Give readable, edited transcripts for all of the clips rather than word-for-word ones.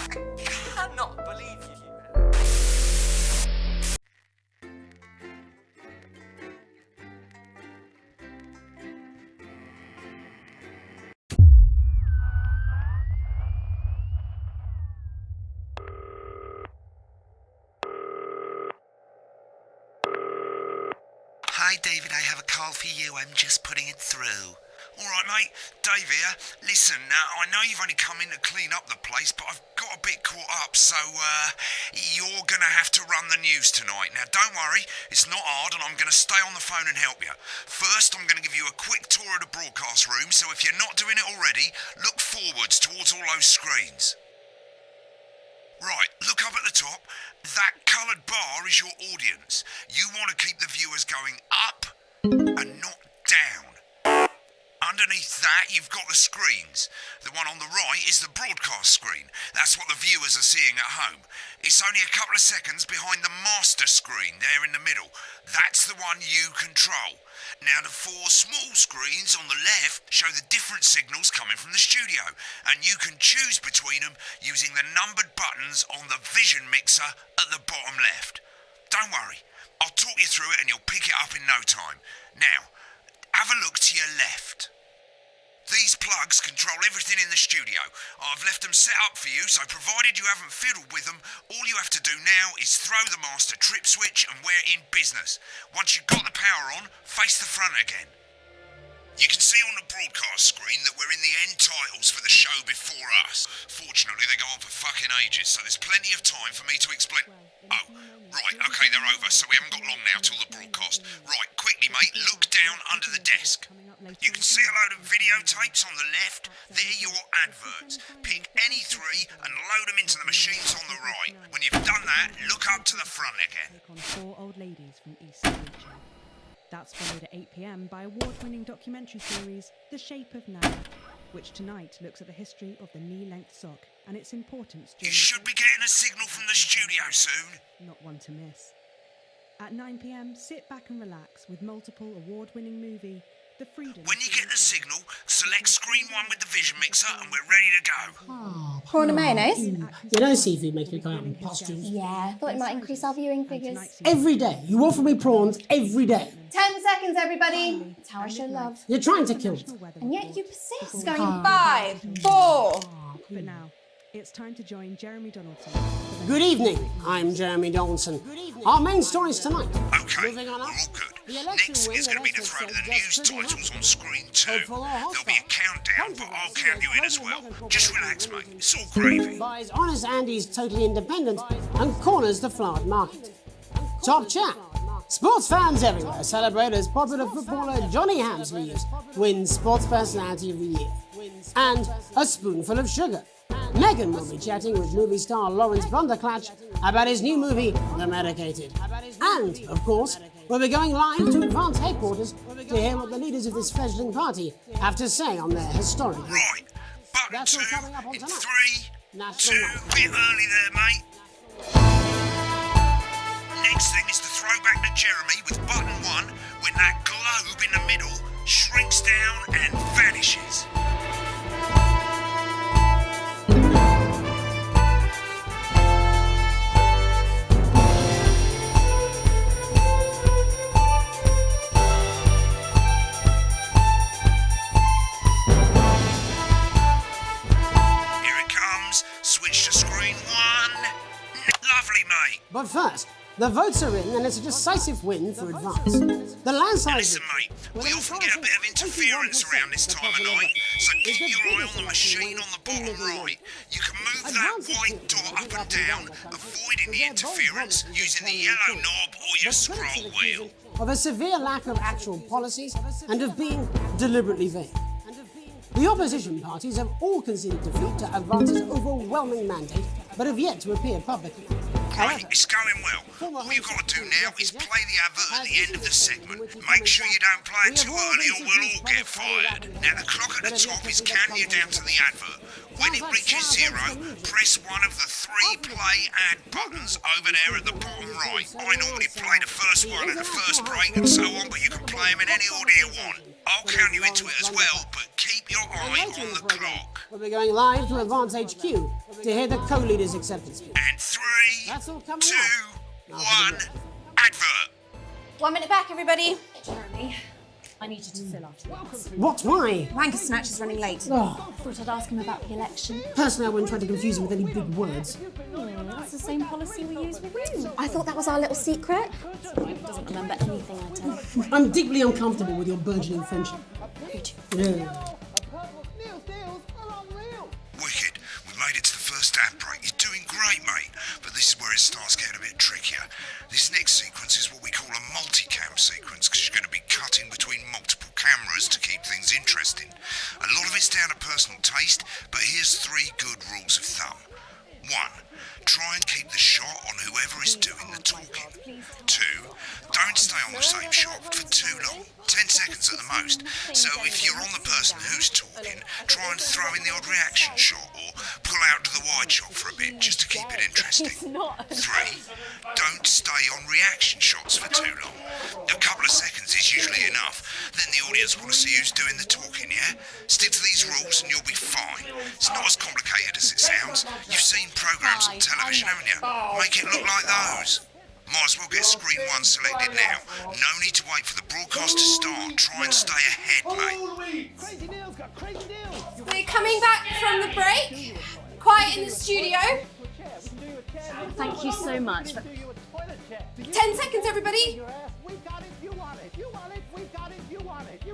cannot believe you. Hi, David, I have a call for you. I'm just putting it through. All right, mate. Dave here. Listen, I know you've only come in to clean up the place, but I've got a bit caught up, so, you're going to have to run the news tonight. Now, don't worry, it's not hard, and I'm going to stay on the phone and help you. First, I'm going to give you a quick tour of the broadcast room, so if you're not doing it already, look forwards towards all those screens. Right, look up at the top. That coloured bar is your audience. You want to keep the viewers going up and not down. Underneath that, you've got the screens. The one on the right is the broadcast screen. That's what the viewers are seeing at home. It's only a couple of seconds behind the master screen there in the middle. That's the one you control. Now, the four small screens on the left show the different signals coming from the studio, and you can choose between them using the numbered buttons on the vision mixer at the bottom left. Don't worry, I'll talk you through it and you'll pick it up in no time. Now, have a look to your left. These plugs control everything in the studio. I've left them set up for you, so provided you haven't fiddled with them, all you have to do now is throw the master trip switch and we're in business. Once you've got the power on, face the front again. You can see on the broadcast screen that we're in the end titles for the show before us. Fortunately, they go on for fucking ages, so there's plenty of time for me to explain... Oh, right, okay, they're over, so we haven't got long now till the broadcast. Right, quickly, mate, look down under the desk. You can see a load of videotapes on the left. They're your adverts. Pick any three and load them into the machines on the right. When you've done that, look up to the front again. On four old ladies from East Yorkshire. That's followed at 8 p.m. by award-winning documentary series The Shape of Now, which tonight looks at the history of the knee-length sock and its importance during... You should be getting a signal from the studio soon. Not one to miss. At 9 p.m, sit back and relax with multiple award-winning movie The Freedom... When you get the signal, select screen 1 with the vision mixer and we're ready to go. Oh, prawn and mayonnaise? You know seafood makes me go out in pustules. Yeah, I thought it might increase our viewing figures. Every day. You offer me prawns every day. 10 seconds, everybody. That's how I show love. You're trying to kill me. And yet you persist. Going 5, 4... But now, it's time to join Jeremy Donaldson. Good evening, I'm Jeremy Donaldson. Our main stories tonight. Okay, Moving on we're up. all good. The election Next win is that going to be the also throw to the said news just pretty titles happy. on screen 2. Hopeful or hostile. There'll be a countdown, but I'll count you in as well. Just relax, mate. It's all gravy. Buys Honest Andy's Totally Independent and corners the flowered market. Top chat. Sports fans everywhere celebrate as popular footballer Johnny Hamsleys wins Sports Personality of the Year. And a spoonful of sugar. Megan will be chatting with movie star Lawrence Blunderclatch about his new movie, The Medicated. And, of course, we'll be going live to Advance headquarters to hear what the leaders of this fledgling party have to say on their historic... Right, button That's 2 all coming up on in tonight. 3, National 2, Night. bit early there, mate. Next thing is to throw back to Jeremy with button 1 when that globe in the middle shrinks down and vanishes. Switch to screen 1. Lovely, mate. But first, the votes are in and it's a decisive win for Advance. The landslide... Listen, mate, we often get a bit of interference around this time of night, so keep your eye on the machine on the bottom right. You can move that white dot up and down, avoiding the interference using the yellow knob or your scroll wheel. Of a severe lack of actual policies and of being deliberately vague. The opposition parties have all conceded defeat to Advance's overwhelming mandate, but have yet to appear publicly. Right, it's going well. All you've got to do now is play the advert at the end of the segment. Make sure you don't play it too early or we'll all get fired. Now the clock at the top is counting you down to the advert. When it reaches 0, press one of the 3 play ad buttons over there at the bottom right. I normally play the first one at the first break and so on, but you can play them in any order you want. I'll count you into it as well, but keep your eye on the clock. We'll be going live to Advance HQ to hear the co-leader's acceptance speech. And 3, That's all coming 2, up. 1, advert. 1 minute back, everybody. Jeremy, I need you to fill after this. What? Why? Wanker Snatch is running late. Oh, Thought I'd ask him about the election. personally, I wouldn't try to confuse him with any big words. That's the same policy we use with you. I thought that was our little secret. He doesn't remember anything I tell him. I'm deeply uncomfortable with your burgeoning friendship. Yeah. Wicked, we made it to the first ad break. You're doing great, mate. But this is where it starts getting a bit trickier. This next sequence is what we call a multicam sequence, because you're going to be cutting between multiple cameras to keep things interesting. A lot of it's down to personal taste, but here's 3 good rules of thumb. 1, try and keep the shot on whoever is doing the talking. 2, don't stay on the same shot for too long, 10 seconds at the most. So if you're on the person who's talking, try and throw in the odd reaction shot or pull out to the wide shot for a bit just to keep it interesting. 3, don't stay on reaction shots for too long. A couple of seconds is usually enough. Then the audience want to see who's doing the talking, yeah? Stick to these rules and you'll be fine. It's not as complicated as it sounds. You've seen programs on television, haven't you? Make it look like those. Might as well get screen 1 selected now. No need to wait for the broadcast to start. Try and stay ahead, mate. We're coming back from the break. Quiet in the studio. Thank you so much. 10 seconds, everybody.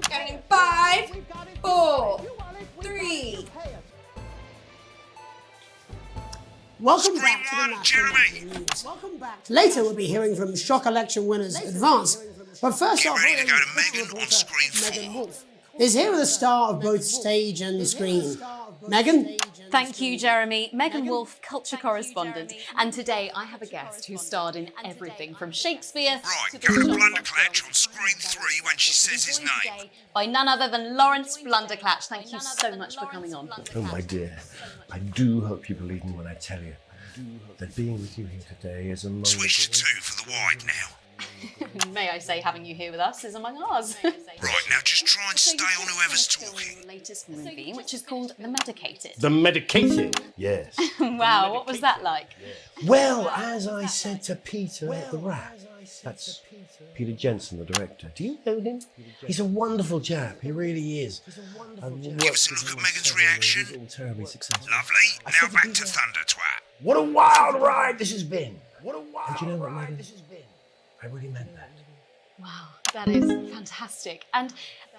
Going in 5, 4, 3. Welcome Screen back to the 1, National Jeremy. News. Later, we'll be hearing from shock election winners Advance. But first Get off, ready to go to local Megan on reporter screen Megan 4. Wolf is here with a star of both stage and screen. Megan? Thank you, Jeremy. Megan Wolf, culture correspondent. And today I have a guest who starred in everything from Shakespeare Right, to go to the Blunderclatch on screen 3 when she says his name. by none other than Lawrence Blunderclatch. Thank you so much for coming on. Oh, my dear, I do hope you believe me when I tell you that being with you here today is a moment... Switch to 2 for the wide now. May I say, having you here with us is among ours. Right, now just try and stay on whoever's talking. The latest movie, which is called The Medicated. The medicated, yes. Wow, what was that like? Well, as I said to Peter the Rat, that's Peter Jensen, the director. Do you know him? He's a wonderful chap, he really is. Give us a look at Megan's reaction. He's all terribly successful. Lovely, now back to Thunder Twat. What a wild ride this has been! And do you know what, Megan? I really meant that. Wow, that is fantastic. And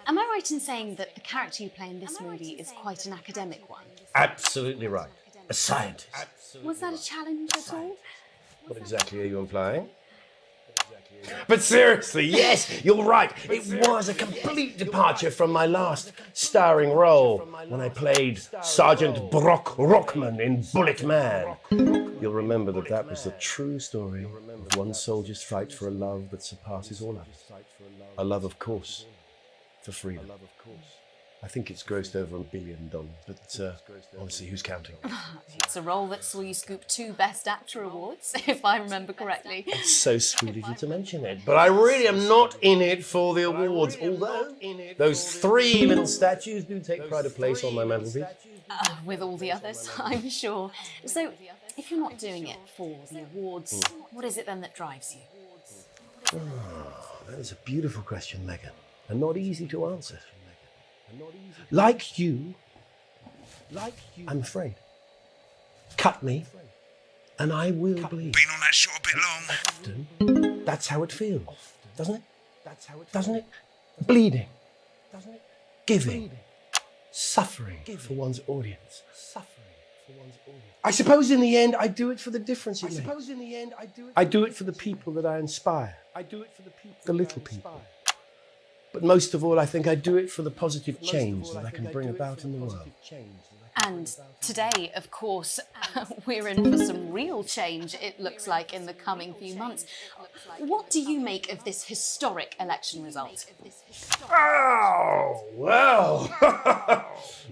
am I right in saying that the character you play in this movie is quite an academic one? Absolutely right. A scientist. Was that a challenge at all? What exactly are you implying? But seriously, yes, you're right. It was a complete departure from my last starring role when I played Sergeant Brock Rockman in Bullet Man. You'll remember that that was the true story of one soldier's fight for a love that surpasses all others. A love, of course, for freedom. I think it's grossed over $1 billion, but obviously, who's counting? It's a role that saw you scoop 2 Best Actor awards, if I remember correctly. It's so sweet of you to mention it, but I really am not in it for the awards, although those 3 little statues do take pride of place on my mantelpiece. With all the others, I'm sure. So, if you're not doing it for the awards, what is it then that drives you? That is a beautiful question, Megan, and not easy to answer. Like you, I'm afraid. Cut me, and I will bleed. Been on that shot a bit long. Often, that's how it feels, doesn't it? Doesn't it? Bleeding, giving, suffering for one's audience. I suppose in the end, I do it for the difference it makes. I do it for the people that I inspire. The little people. But most of all, I think I do it for the positive change that I can bring about in the world. And today, of course, we're in for some real change, it looks like, in the coming few months. what do you make of this historic election result? Oh, well.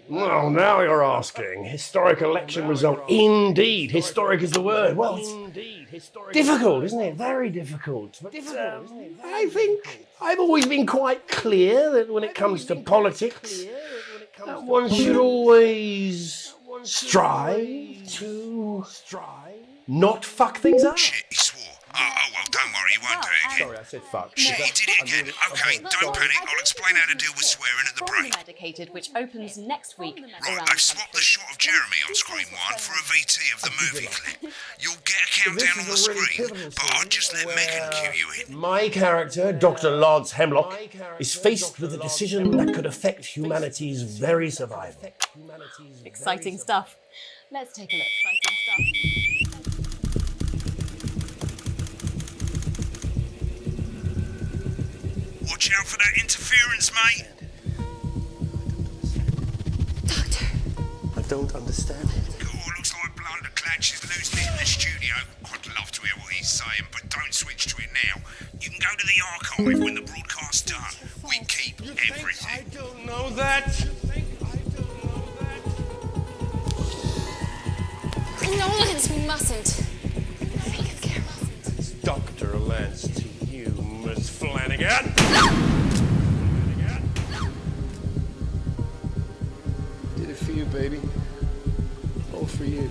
Well, now you're asking. Historic election result. Indeed. Historic is the word. Well, it's difficult, isn't it? Very difficult. But, I think I've always been quite clear that when it comes to politics, one should always strive to not fuck things up. Shit, he swore. Oh, well, don't worry, he won't do it again. Sorry, I said fuck. Shit, he did it again. Okay, don't panic. I'll explain how to deal with swearing at the break. Medicated, which opens next week. Right, I've swapped the shot of Jeremy on screen 1 for a VT of the movie clip. You'll get a countdown on the screen, but I'll just let Megan cue you in. My character, Dr. Lod's Hemlock, is faced with a decision that could affect humanity's very survival. Exciting stuff. Let's take a look. Exciting stuff. Watch out for that interference, mate. Doctor. I don't understand it. Oh, looks like Blunderclatch is losing it in the studio. I'd love to hear what he's saying, but don't switch to it now. You can go to the archive when the broadcast's done. We keep everything. I don't know that. No, Lance, we mustn't. It's Dr. Lance to you, Miss Flanagan. Did it for you, baby. All for you.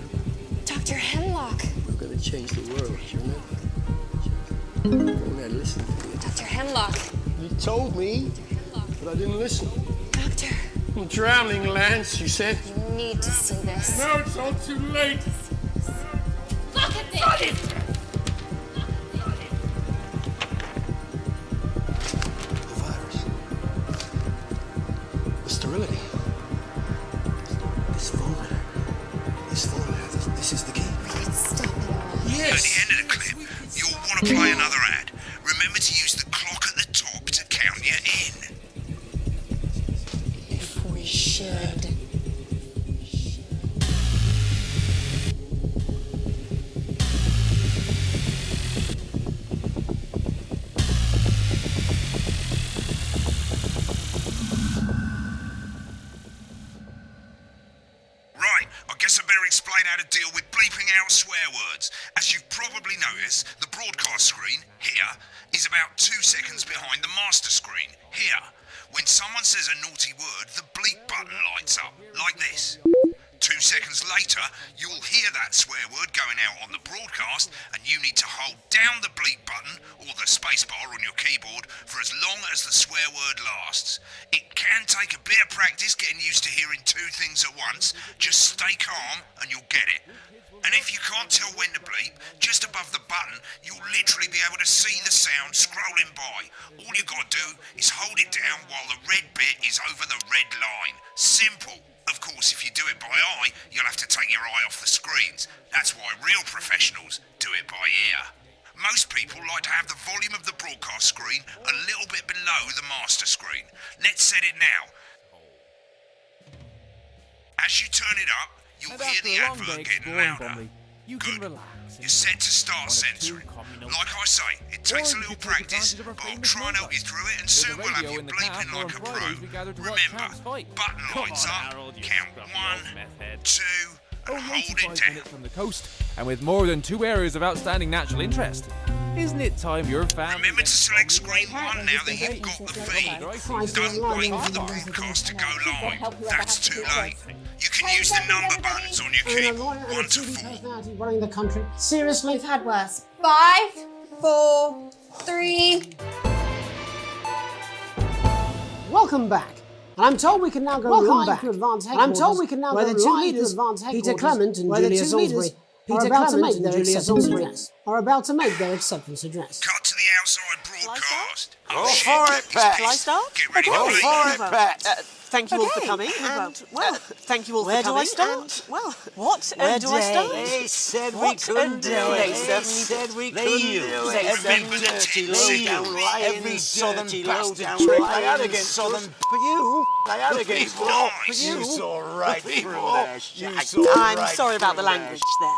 Dr. Hemlock. We're gonna change the world, you remember? Go ahead, listen to me. Dr. Hemlock. You told me, but I didn't listen. Doctor. I'm drowning, Lance, you said. You need to see this. No, it's all too late. Look at this! The virus. The sterility. This formula. This is the key. Stop it all. At the end of the clip, you'll want to play another ad. Remember to use the clock at the top to count you in. If we should. Right, I guess I better explain how to deal with bleeping out swear words. As you've probably noticed, the broadcast screen, here, is about 2 seconds behind the master screen, here. When someone says a naughty word, the bleep button lights up, like this. 2 seconds later, you'll hear that swear word going out on the broadcast, and you need to hold down the bleep button or the spacebar on your keyboard for as long as the swear word lasts. It can take a bit of practice getting used to hearing 2 things at once. Just stay calm and you'll get it. And if you can't tell when to bleep, just above the button, you'll literally be able to see the sound scrolling by. All you gotta do is hold it down while the red bit is over the red line. Simple. Of course, if you do it by eye, you'll have to take your eye off the screens. That's why real professionals do it by ear. Most people like to have the volume of the broadcast screen a little bit below the master screen. Let's set it now. As you turn it up, you'll hear the advert getting louder. Good. You're set to start censoring. Like I say, it takes a little practice, but I'll try and help you through it, and soon we'll have you bleeping like a pro. Remember, button lights up, count 1, 2, and hold it down. From the coast, and with more than 2 areas of outstanding natural interest. Isn't it time your family... Remember to select screen 1 now that you've got the feed. Don't wait for the broadcast to go live. That's too late. You can use the number buttons on your keyboard, 1 to 4. Running the country. Seriously? We've had worse. 5, 4, 3. Welcome back. And I'm told we can now go live to advance headquarters. I'm told we can now go live to advance headquarters. Peter Clement and Julia Salisbury are about to make their acceptance address. Cut to the outside broadcast. Go for it, Pat. Shall I start? Get ready Go to bleep. for it, Pat. Thank you all for coming, and, well, thank you all for coming, Where do I start? and, well, what do I start? They said What we couldn't do They it. certainly said we They couldn't do used it. Remember the Dirty 10 seconds. every southern bastard trick they had against southern but you. They had against Nice. you. You saw right through People. there, You Shaq. saw I'm right sorry about the through language there.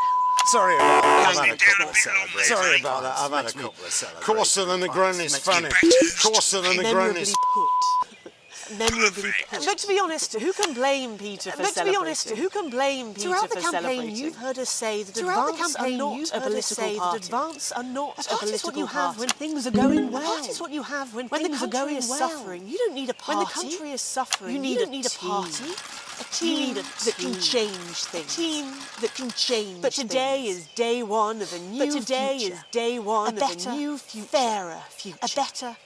Sorry about that. I've had a Down couple a of bit long there, Sorry mate. about that. I've had a couple of celebrations. Coarser than the ground is funny. Coarser than the ground Memorably is... put. Memorably put. But to be honest, who can blame Peter for celebrating? Throughout the campaign, you've heard us say that advance are not a political party. Advance are not A party is what you have when things are going well. A party is what you have when When the things are country going is well. suffering, you don't need a party. When the country is suffering, You need don't a need a team. party. A team that can change things. A team that can change But today things. is day one of a new But today future. is day one A of better, a new future. fairer future. A better,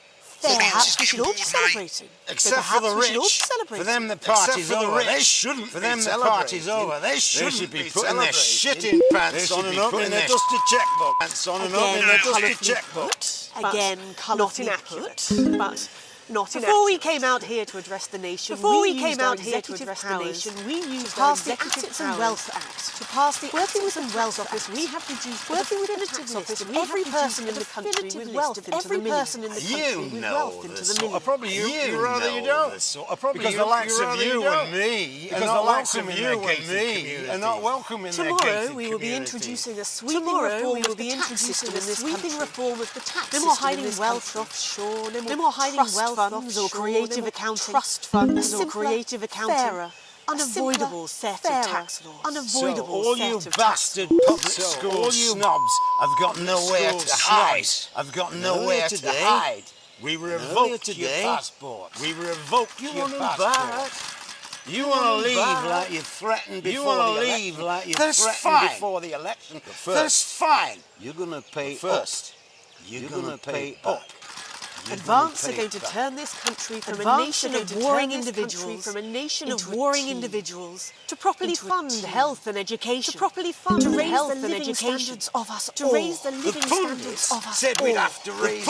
So fairer. perhaps we should all be celebrating. Except for the rich. For them the party's over. They shouldn't For them the party's over. They should be putting their shitting pants on and up in their dusty checkbook. Pants on and up in their dusty checkbook. Again, not colourfully inaccurate, put. but not Before we inaccurate. came out here to address the nation, Before we used came our out here to executive address the powers nation, we used to pass our the executive Assets and powers Wealth Act. to pass the Working with Assets and the Wealth Tax Office, Office, we have produced working with the the Tax Tax Office, Office, we have every produced person in the country definitive with list wealth of into the every million. person in the country You with know wealth into this the sort. million. Probably you rather you don't. Because the likes of you and me are not welcome in their gated community. Are not welcome in their Tomorrow gated we will be community. introducing a sweeping Tomorrow reform we will of be the tax introducing system a in this sweeping country. reform of the tax No more system in hiding this wealth country. offshore, No more hiding trust wealth funds or offshore, creative no more accounting, trust a funds or simpler, creative accounting, fairer, a unavoidable simpler, set fairer, of tax laws. unavoidable So all set you of tax bastard public school snobs have got nowhere to hide. I've got nowhere to hide. We revoke your passport. We revoke your passport. You want to leave like you threatened before the election. That's fine. Before the election. That's fine. You're gonna pay first. You're gonna pay up. Advance are going to turn this country from a nation of warring individuals to properly fund health and education, to properly fund to raise health the and living education standards of us to all. raise the The living standards pundits of us said all. we'd have to raise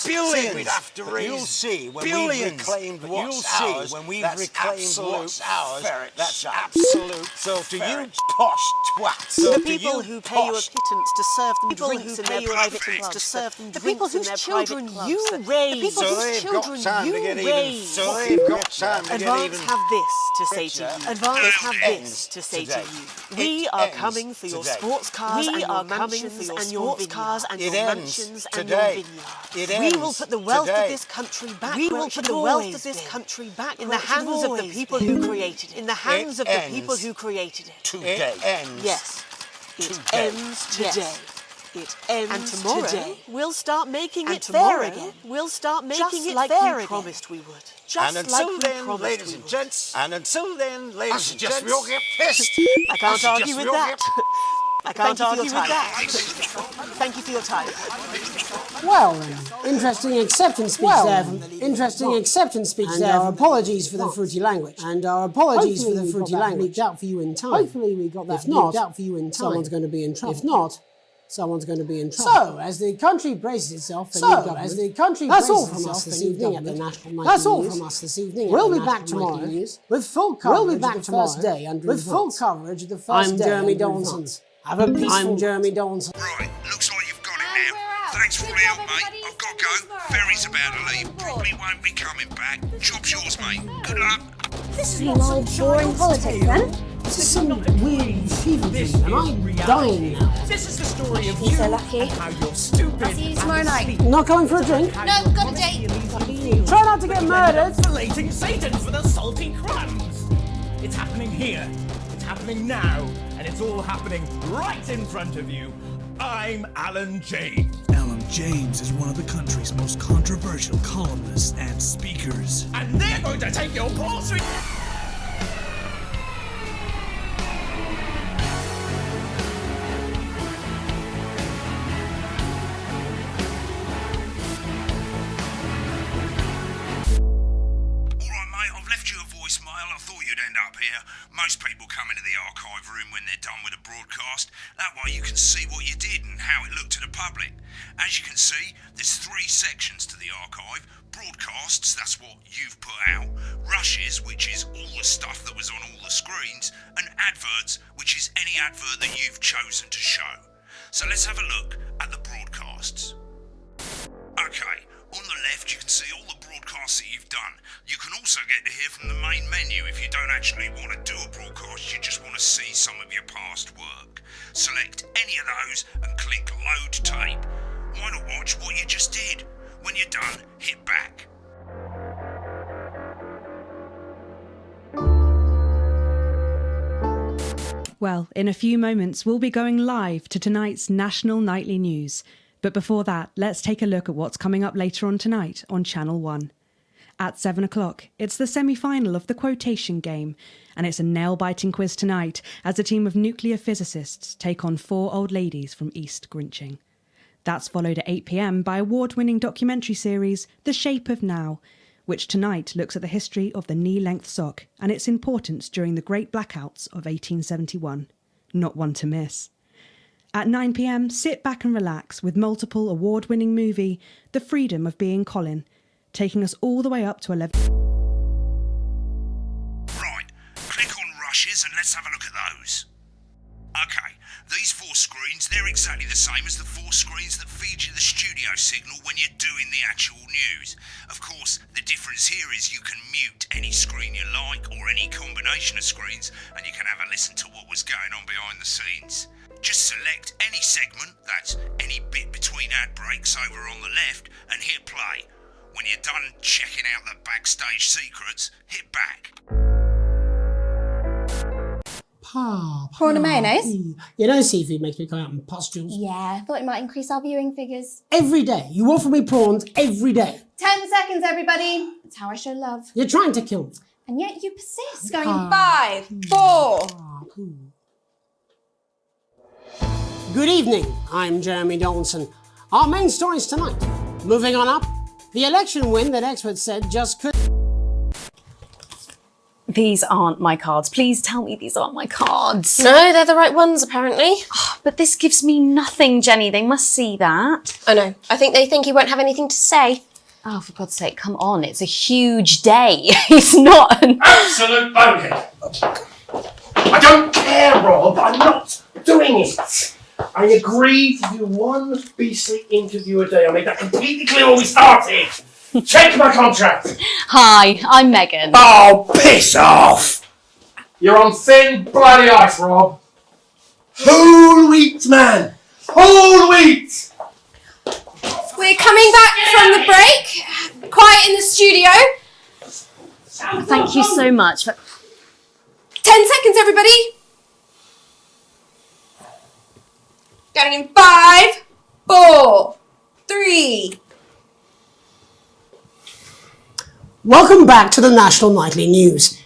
billions. We'd have to raise You'll see when billions. we've reclaimed what's You'll see ours, when we've that's reclaimed absolute what's ours. ferret That's shite. absolute. So to you posh twats, The people who pay you a pittance to serve them drinks in their private clubs, to serve them the drinks people in whose their children private you clubs, raise, the people So whose they've children got time to you get even. raise. So they've got time to get Advance even. have this to say to richer. you. Advance have It this to say today. to you. We are coming for your today. sports cars and We your are coming mansions for your and your sports sports cars cars and It your ends mansions and today. your It vineyards. We will ends put the wealth today. of this country back. We where will it put should the wealth always of this been. country back in where the it should hands of the always people be. who created it. In the hands of the ends people who created it. Today. It ends. Yes. It Today. ends today. It ends And tomorrow, today. We'll start making and it fair tomorrow, again. We'll start making just it like fair we again. promised we would. And Just until like we then, promised ladies we and would. gents, and until then, ladies and suggest gents, we all get pissed. I can't argue with that. I can't argue with that. Thank you for your time. Well, interesting acceptance speech there. Interesting acceptance speech and there. Our apologies for the fruity language. And our apologies for the fruity language. Out for you in time. Hopefully we got that out for you in time. Someone's going to be in trouble. If not, someone's going to be in trouble. So, as the country braces itself for new government, as the country that's all from us this evening at the National Nightly That's all from us this evening. We'll be back tomorrow with full coverage. We'll be back tomorrow first day under with full coverage of the first day. I'm Jeremy Donaldson. Have a peaceful. I'm Jeremy Donaldson. Right, looks like you've got it now. Thanks for all the help, mate. I've got to go. Ferry's about to leave. Probably won't be coming back. Job's yours, mate. Good luck. This is not some boring politics, then. This is some weird fever dream. Am I dying now? This is the story of You're you so lucky. and how you're stupid. I'll see you tomorrow night. Not going for a drink? No, got a date. Try not to get murdered. Isolating Satan for the salty crumbs. It's happening here. It's happening now. And it's all happening right in front of you. I'm Alan James. Alan James is one of the country's most controversial columnists and speakers. And they're going to take your balls through... Most people come into the archive room when they're done with a broadcast. That way you can see what you did and how it looked to the public. As you can see, there's 3 sections to the archive. Broadcasts, that's what you've put out. Rushes, which is all the stuff that was on all the screens. And adverts, which is any advert that you've chosen to show. So let's have a look at the broadcasts. Okay, On the left, you can see all the broadcasts that you've done. You can also get to hear from the main menu if you don't actually want to do a broadcast, you just want to see some of your past work. Select any of those and click Load Tape. Why not watch what you just did? When you're done, hit back. Well, in a few moments, we'll be going live to tonight's national nightly news. But before that, let's take a look at what's coming up later on tonight on Channel 1. At 7 o'clock, it's the semi-final of the quotation game, and it's a nail-biting quiz tonight as a team of nuclear physicists take on 4 old ladies from East Grinching. That's followed at 8 p.m. by award-winning documentary series The Shape of Now, which tonight looks at the history of the knee-length sock and its importance during the Great Blackouts of 1871. Not one to miss. At 9 p.m, sit back and relax with multiple award-winning movie The Freedom of Being Colin, taking us all the way up to 11. Right, click on rushes and let's have a look at those. Okay, these 4 screens, they're exactly the same as the 4 screens that feed you the studio signal when you're doing the actual news. Of course, the difference here is you can mute any screen you like or any combination of screens and you can have a listen to what was going on behind the scenes. Just select any segment, that's any bit between ad breaks over on the left, and hit play. When you're done checking out the backstage secrets, hit back. Prawn and mayonnaise? You know seafood makes me go out in pustules. Yeah, I thought it might increase our viewing figures. Every day. You offer me prawns every day. 10 seconds, everybody. That's how I show love. You're trying to kill me. And yet you persist. Going in 5, 4. Good evening, I'm Jeremy Donaldson. Our main stories tonight. Moving on up, the election win that experts said just could... These aren't my cards. Please tell me these aren't my cards. No, they're the right ones, apparently. Oh, but this gives me nothing, Jenny. They must see that. I know. I think they think he won't have anything to say. Oh, for God's sake, come on. It's a huge day. It's not an... Absolute bonehead. I don't care, Rob. I'm not doing it. I agreed to do one BC interview a day. I made that completely clear when we started. Check my contract. Hi, I'm Megan. Oh, piss off. You're on thin, bloody ice, Rob. Whole wheat, man. Whole wheat. We're coming back from the break. Quiet in the studio. Thank you so much. 10 seconds, everybody. Going in 5, 4, 3. Welcome back to the National Nightly News.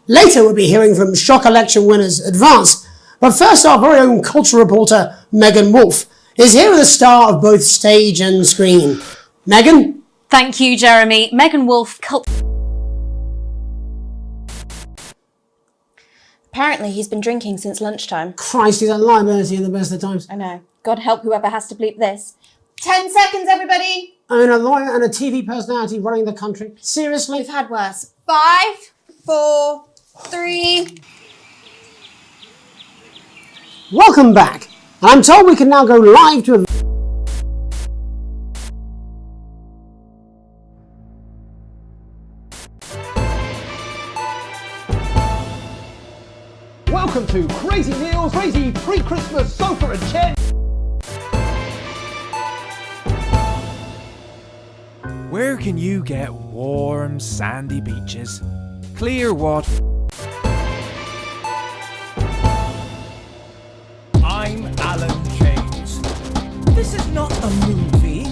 Later we'll be hearing from shock election winners Advance, but first our very own culture reporter Megan Wolf is here with a star of both stage and screen. Megan? Thank you, Jeremy. Megan Wolf, Apparently he's been drinking since lunchtime. Christ, he's a liability in the best of times. I know. God help whoever has to bleep this. 10 seconds, everybody. I mean, a lawyer and a TV personality running the country. Seriously? We've had worse. 5, 4, 3. Welcome back. And I'm told we can now go live to a... Welcome to Crazy Neil's Crazy Pre-Christmas Sofa and Chair. Where can you get warm, sandy beaches, clear water? I'm Alan James. This is not a movie.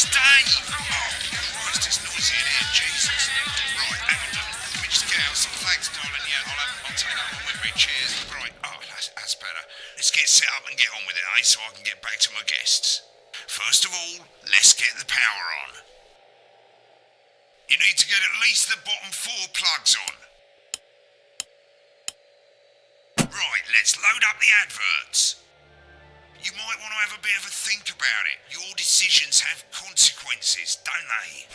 It's Dave! Oh, Christ, it's noisy in here, Jesus. Right, hang on a minute. Let me just get out some flags, darling. Yeah, I'll take that one with me. Cheers. Right, oh, that's better. Let's get set up and get on with it, eh, so I can get back to my guests. First of all, let's get the power on. You need to get at least the bottom 4 plugs on. Right, let's load up the adverts. You might want to have a bit of a think about it. Your decisions have consequences, don't they?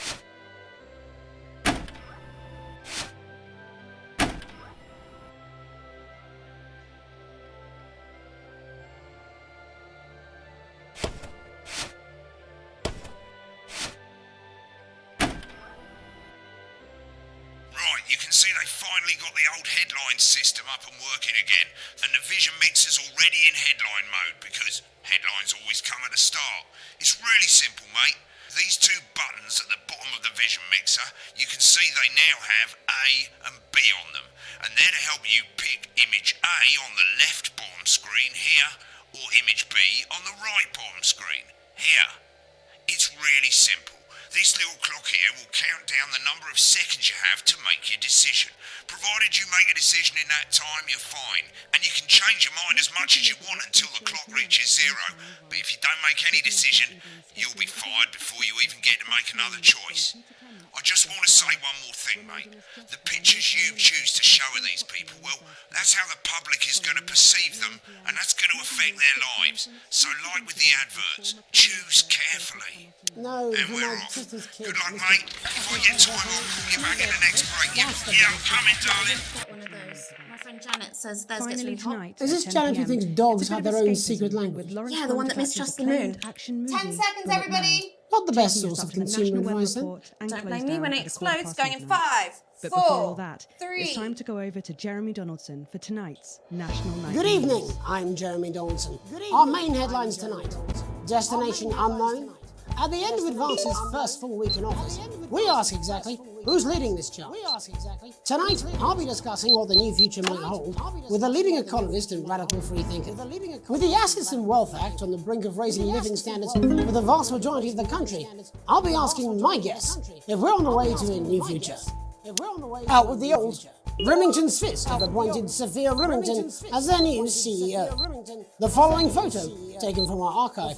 Right, you can see they finally got the old headline system up and working again, and the vision mixer's already in headline mode because headlines always come at the start. It's really simple, mate. These 2 buttons at the bottom of the vision mixer, you can see they now have A and B on them, and they're to help you pick image A on the left bottom screen here, or image B on the right bottom screen here. It's really simple. This little clock here will count down the number of seconds you have to make your decision. Provided you make a decision in that time, you're fine. And you can change your mind as much as you want until the clock reaches 0. But if you don't make any decision, you'll be fired before you even get to make another choice. I just want to say one more thing, mate. The pictures you choose to show of these people, well, that's how the public is going to perceive them, and that's going to affect their lives. So like with the adverts, choose carefully. No, and we're off. Good luck, mate. If I get time, I'll call you back in the next break. Yeah, I'm coming, darling. One of those. My friend Janet says Thursday gets Finally really hot. tonight, Is this at 10 Janet who PM, thinks dogs it's a have bit their of own escapism secret language? with Lawrence Yeah, the one that Longplays' mistrusts the acclaimed moon. action movie, 10 seconds, Bullet everybody. Man. Not the best Taking us source up of to the consumer National Weather advice, then. Report and Don't closed blame me down when at it a quarter explodes. past Going in midnight. 5, But 4, before all that, 3. it's time to go over to Jeremy Donaldson for tonight's National Night. Good evening, I'm Jeremy Donaldson. Our main headlines tonight. Destination unknown. At the end of Advance's first full week in office, we ask exactly who's leading this charge. Tonight, I'll be discussing what the new future might hold with a leading economist and radical freethinker. With the Assets and Wealth Act on the brink of raising living standards for the vast majority of the country, I'll be asking my guests if we're on the way to a new future. Out with the old. Remington's Fist have appointed Sophia Remington as their new CEO. The following photo, taken from our archive,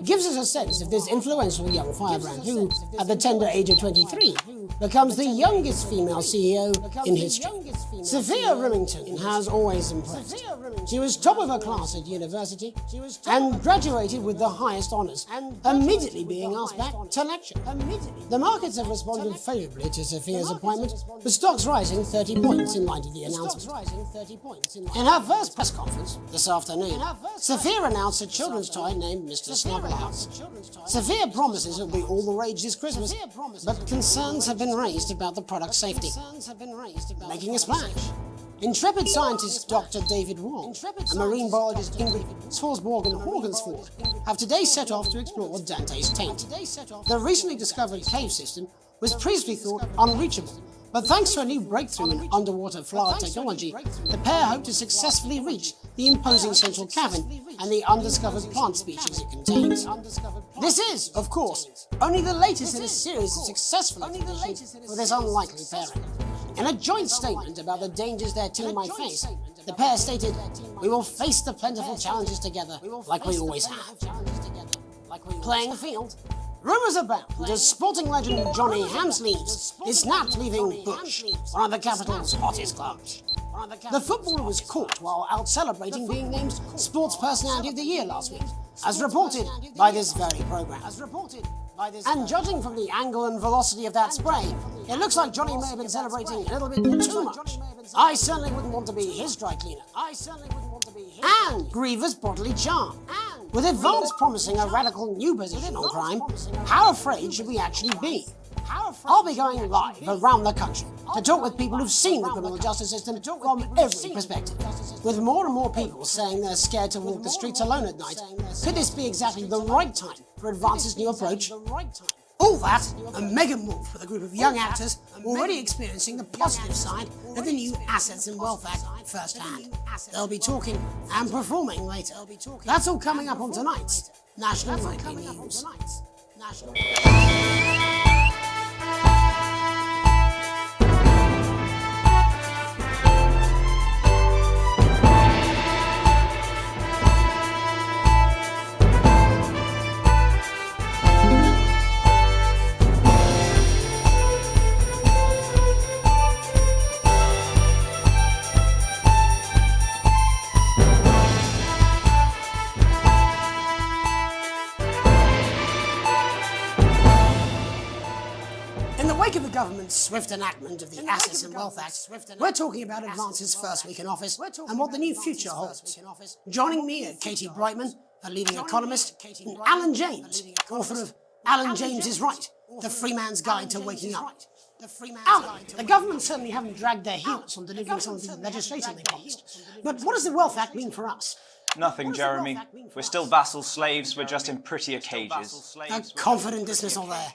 gives us a sense of this influential young firebrand who, at the tender age of 23, becomes the youngest female CEO in history. Sophia Remington has always impressed. She was top of her class at university and graduated with the highest honours, immediately being asked back to lecture. The markets have responded favourably to Sophia's appointment, with stocks rising 30 points in light of the announcement. In her first press conference this afternoon, Sophia announced a children's toy named Mr. Snugglehouse. Sophia promises it will be all the rage this Christmas, but concerns have been raised about the product's safety. Making a splash. Intrepid scientist Dr. David Wong and marine biologist Ingrid Swarsborg-Horgensford have today set off to explore Dante's taint. The recently discovered cave system was previously thought unreachable, but thanks to a new breakthrough in underwater flower technology, the pair hope to successfully reach the imposing central cavern and the undiscovered plant species it contains. This is, of course, only the latest in a series of successful expeditions for this unlikely pairing. In a joint statement about the dangers their team might face, the pair stated, "We will face the plentiful challenges together like we always have." Playing the field, rumours abound as sporting legend Johnny Hamsleeves is snapped leaving Bush, one of the capital's hottest clubs. The footballer was caught while out celebrating being named Sports Personality of the Year last week, as reported by this very programme. And judging from the angle and velocity of that spray, it looks like Johnny may have been celebrating a little bit too much. I certainly wouldn't want to be his dry cleaner. And grievous bodily charm. With Advance promising a radical new position on crime, how afraid should we actually be? I'll be going live around the country to talk with people who've seen the criminal justice system from every perspective. With more and more people saying they're scared to walk the streets alone at night, could this be exactly the right time for Advance's new approach? All that, a mega move for the group of young actors already experiencing the positive side of the new Assets and Wealth Act firsthand. They'll be talking and performing later. That's all coming up on tonight's National Nightly News. In the wake of the government's swift enactment of the Assets and Wealth Act, we're talking about Advance's first week in office and what the new future holds. Joining me are Katie Brightman, a leading economist, and Alan James, author of Alan James is Right, The Free Man's Guide to Waking Up. Alan, the government certainly haven't dragged their heels on delivering some of the legislation they passed. But what does the Wealth Act mean for us? Nothing, Jeremy. We're still vassal slaves, we're just in prettier cages. A confident dismissal there.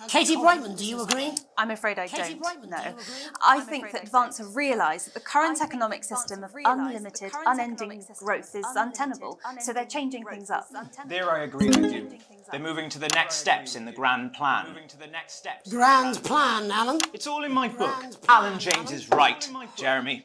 Katie Brightman, do you agree? I'm afraid I don't, no. I think that Advance have realised that the current economic system of unlimited, unending growth is untenable, so they're changing things up. There I agree with you. They're moving to the next steps in the grand plan. Grand plan, Alan? It's all in my book. Alan James is right, Jeremy.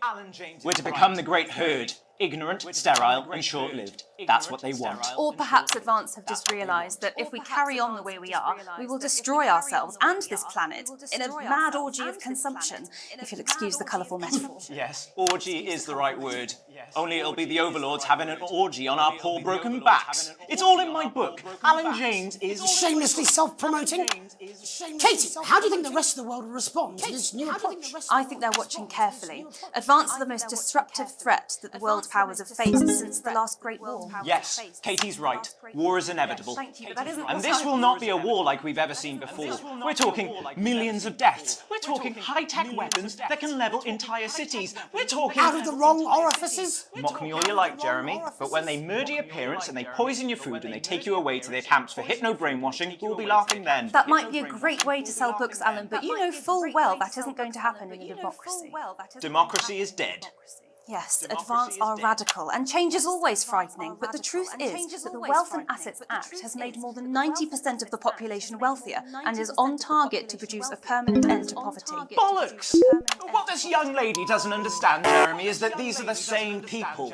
We're to become the great herd. Ignorant, sterile, and short-lived. That's what they want. Or perhaps Advance have just realised that if we carry on the way we are, we will destroy ourselves and this planet in a mad orgy of consumption, if you'll excuse the colourful metaphor. Yes, orgy is the right word. Only it'll be the overlords having an orgy on our poor broken backs. It's all in my book. Alan James is... Shamelessly self-promoting? Katie, how do you think the rest of the world will respond to this new approach? I think they're watching carefully. Advance are the most disruptive threat that the world powers have faced since the last Great War. Yes, Katie's right. War is inevitable. Thank you, but that isn't And this will not be a war like we've ever seen before. We're talking millions of deaths. We're talking high-tech weapons that can level entire cities. We're talking... Out of the wrong orifices? Mock me all you like, Jeremy, but when they murder your parents and they poison your food and they take you away to their camps for hypno-brainwashing, we'll be laughing then. That might be a great way to sell books, Alan, but you know full well that isn't going to happen in a democracy. Democracy is dead. Yes, Advance are radical, and change is always frightening, but the truth is that the Wealth and Assets Act has made more than 90% of the population wealthier, and is on target to produce a permanent end to poverty. Bollocks! What this young lady doesn't understand, Jeremy, is that these are the same people.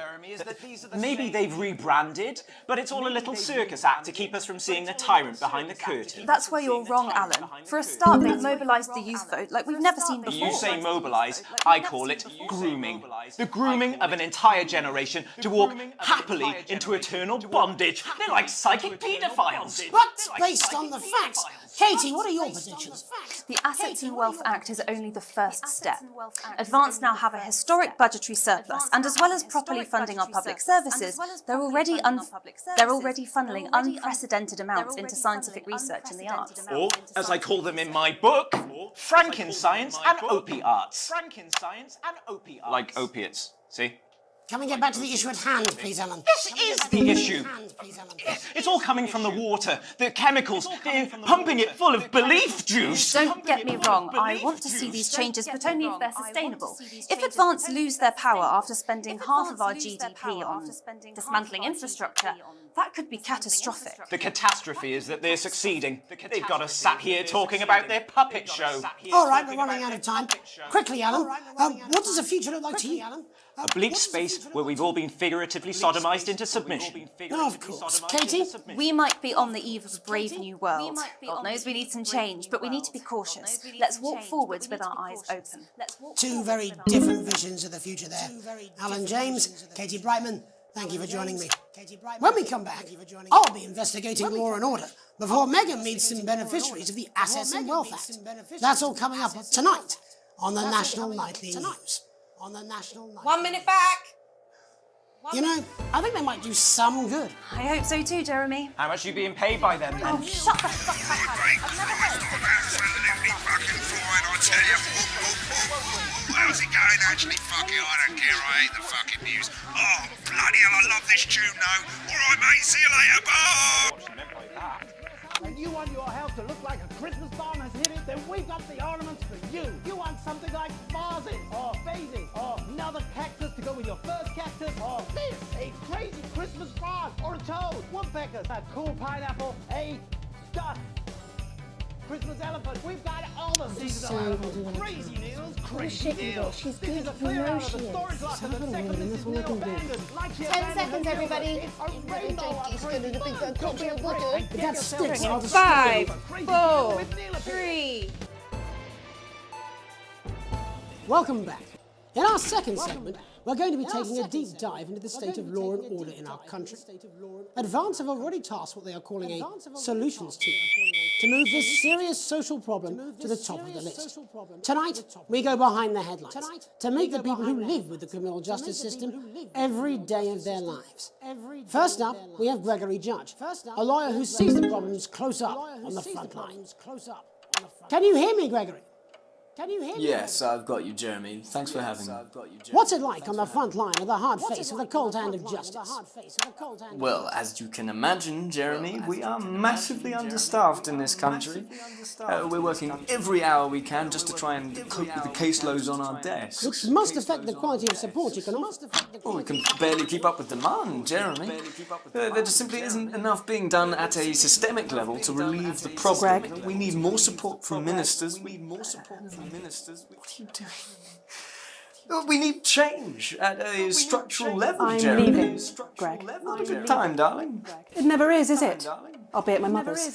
Maybe they've rebranded, but it's all a little circus act to keep us from seeing the tyrant behind the curtain. That's where you're wrong, Alan. For a start, they've mobilised the youth vote like we've never seen before. You say mobilise, I call it grooming. The grooming of an entire generation to walk happily into eternal bondage. They're like psychic paedophiles. But based on the facts, Katie, what are your predictions? The Assets and Wealth Act is only the first step. Advance now have a historic budgetary surplus, and as well as properly funding our public services, they're already funneling unprecedented amounts into scientific research in the arts. Or, as I call them in my book, Frankenscience and opiates. Like opiates, see? Can we get back to the issue at hand, please, Alan? This is the issue. It's all coming from the water, the chemicals. They're pumping it full of bleep juice. Don't get me wrong, I want to see these changes, but only if they're sustainable. If Advance lose their power after spending half of our GDP on dismantling infrastructure, that could be catastrophic. The catastrophe is that they're succeeding. They've got us sat here talking about their puppet show. All right, we're running out of time. Quickly, Alan, what does the future look like to you, Alan? A bleep space where we've all been figuratively sodomised into submission. Of course. Katie? We might be on the eve of a brave new world. God knows we need some change, but we need to be cautious. Let's walk forwards with our eyes open. Two very different visions of the future there. Alan James, Katie Brightman, thank you for joining me. When we come back, I'll be investigating law and order before Megan meets some beneficiaries of the Assets and Wealth Act. That's all coming up tonight on the National Nightly News. 1 minute back. You know, I think they might do some good. I hope so too, Jeremy. How much are you being paid by them, then? Oh, shut the fuck up, Alex. I've never heard of it. Absolutely fucking fine, I tell you. How's it going, actually? Fuck it, I don't care. I hate the fucking news. Oh, bloody hell, I love this tune, though. All right, mate, see you later, bye. And you want your house to look like a Christmas bomb has hit it, then we've got the ornaments for you. You want something like vases, or vases, or another cactus to go with your first cactus, or this, a crazy Christmas frog, or a toad, woodpeckers, a cool pineapple, a duck. Christmas elephant. We've got all the seasonal animals. Crazy news, crazy deals. She's This is good. a clear You know out of she the is. storage locker Have that a second word, is that's all I can do. abandoned. Like the 10 seconds, everybody. A rainbow of crazy fun. Don't be afraid. But that sticks. I'll just 5, 4, 3. Welcome back. In our second segment, we're going to be taking a deep dive into the state of law and order in our country. Advance have already tasked what they are calling a solutions team to move this serious social problem to the top of the list. Tonight, we go behind the headlines to meet the people who live with the criminal justice system every day of their lives. First up, we have Gregory Judge, a lawyer who sees the problems close up on the front line. Can you hear me, Gregory? Can you hear me? Yes, I've got you, Jeremy. Thanks for having me. What's it like on the front line of the hard face of the cold hand of justice? Well, as you can imagine, Jeremy, we are massively understaffed in this country. We're working every hour we can just to try and cope with the caseloads on our desks. Which must affect the quality of support you can offer. Well, we can barely keep up with demand, Jeremy. There just simply isn't enough being done at a systemic level to relieve the problem. Greg? We need more support from ministers. We need more support from ministers. What are you doing? We need change at a structural level, I'm Jeremy. leaving, Greg. Not a good time, darling. It never is it? I'll be at my mother's.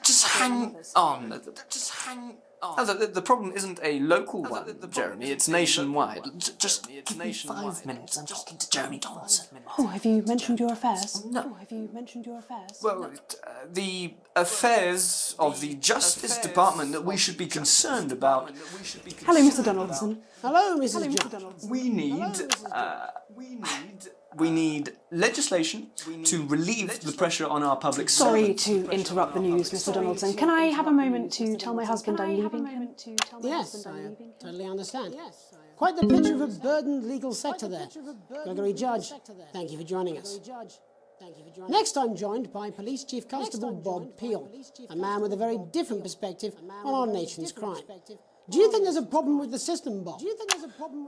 Just hang on. Just hang on. The problem isn't a local one, Jeremy. It's nationwide. Just give me 5 minutes. I'm talking to Jeremy Donaldson. Oh, have you mentioned your affairs? No. Oh, have you mentioned your affairs? Well, the affairs of the Justice Department that we should be concerned about. Hello, Mr. Donaldson. Hello, Mrs. Hello, Mr. Judge. Donaldson. We need legislation to relieve the pressure on our public Sorry servants. to interrupt the news, Mr. Donaldson. Can I have a moment to tell my husband I'm leaving him? Yes, I totally understand. Quite the picture of a burdened legal sector there. Gregory Judge, thank you for joining us. Next, I'm joined by Police Chief Constable Bob Peel, a man with a very different perspective on our nation's crime. Do you think there's a problem with the system, Bob?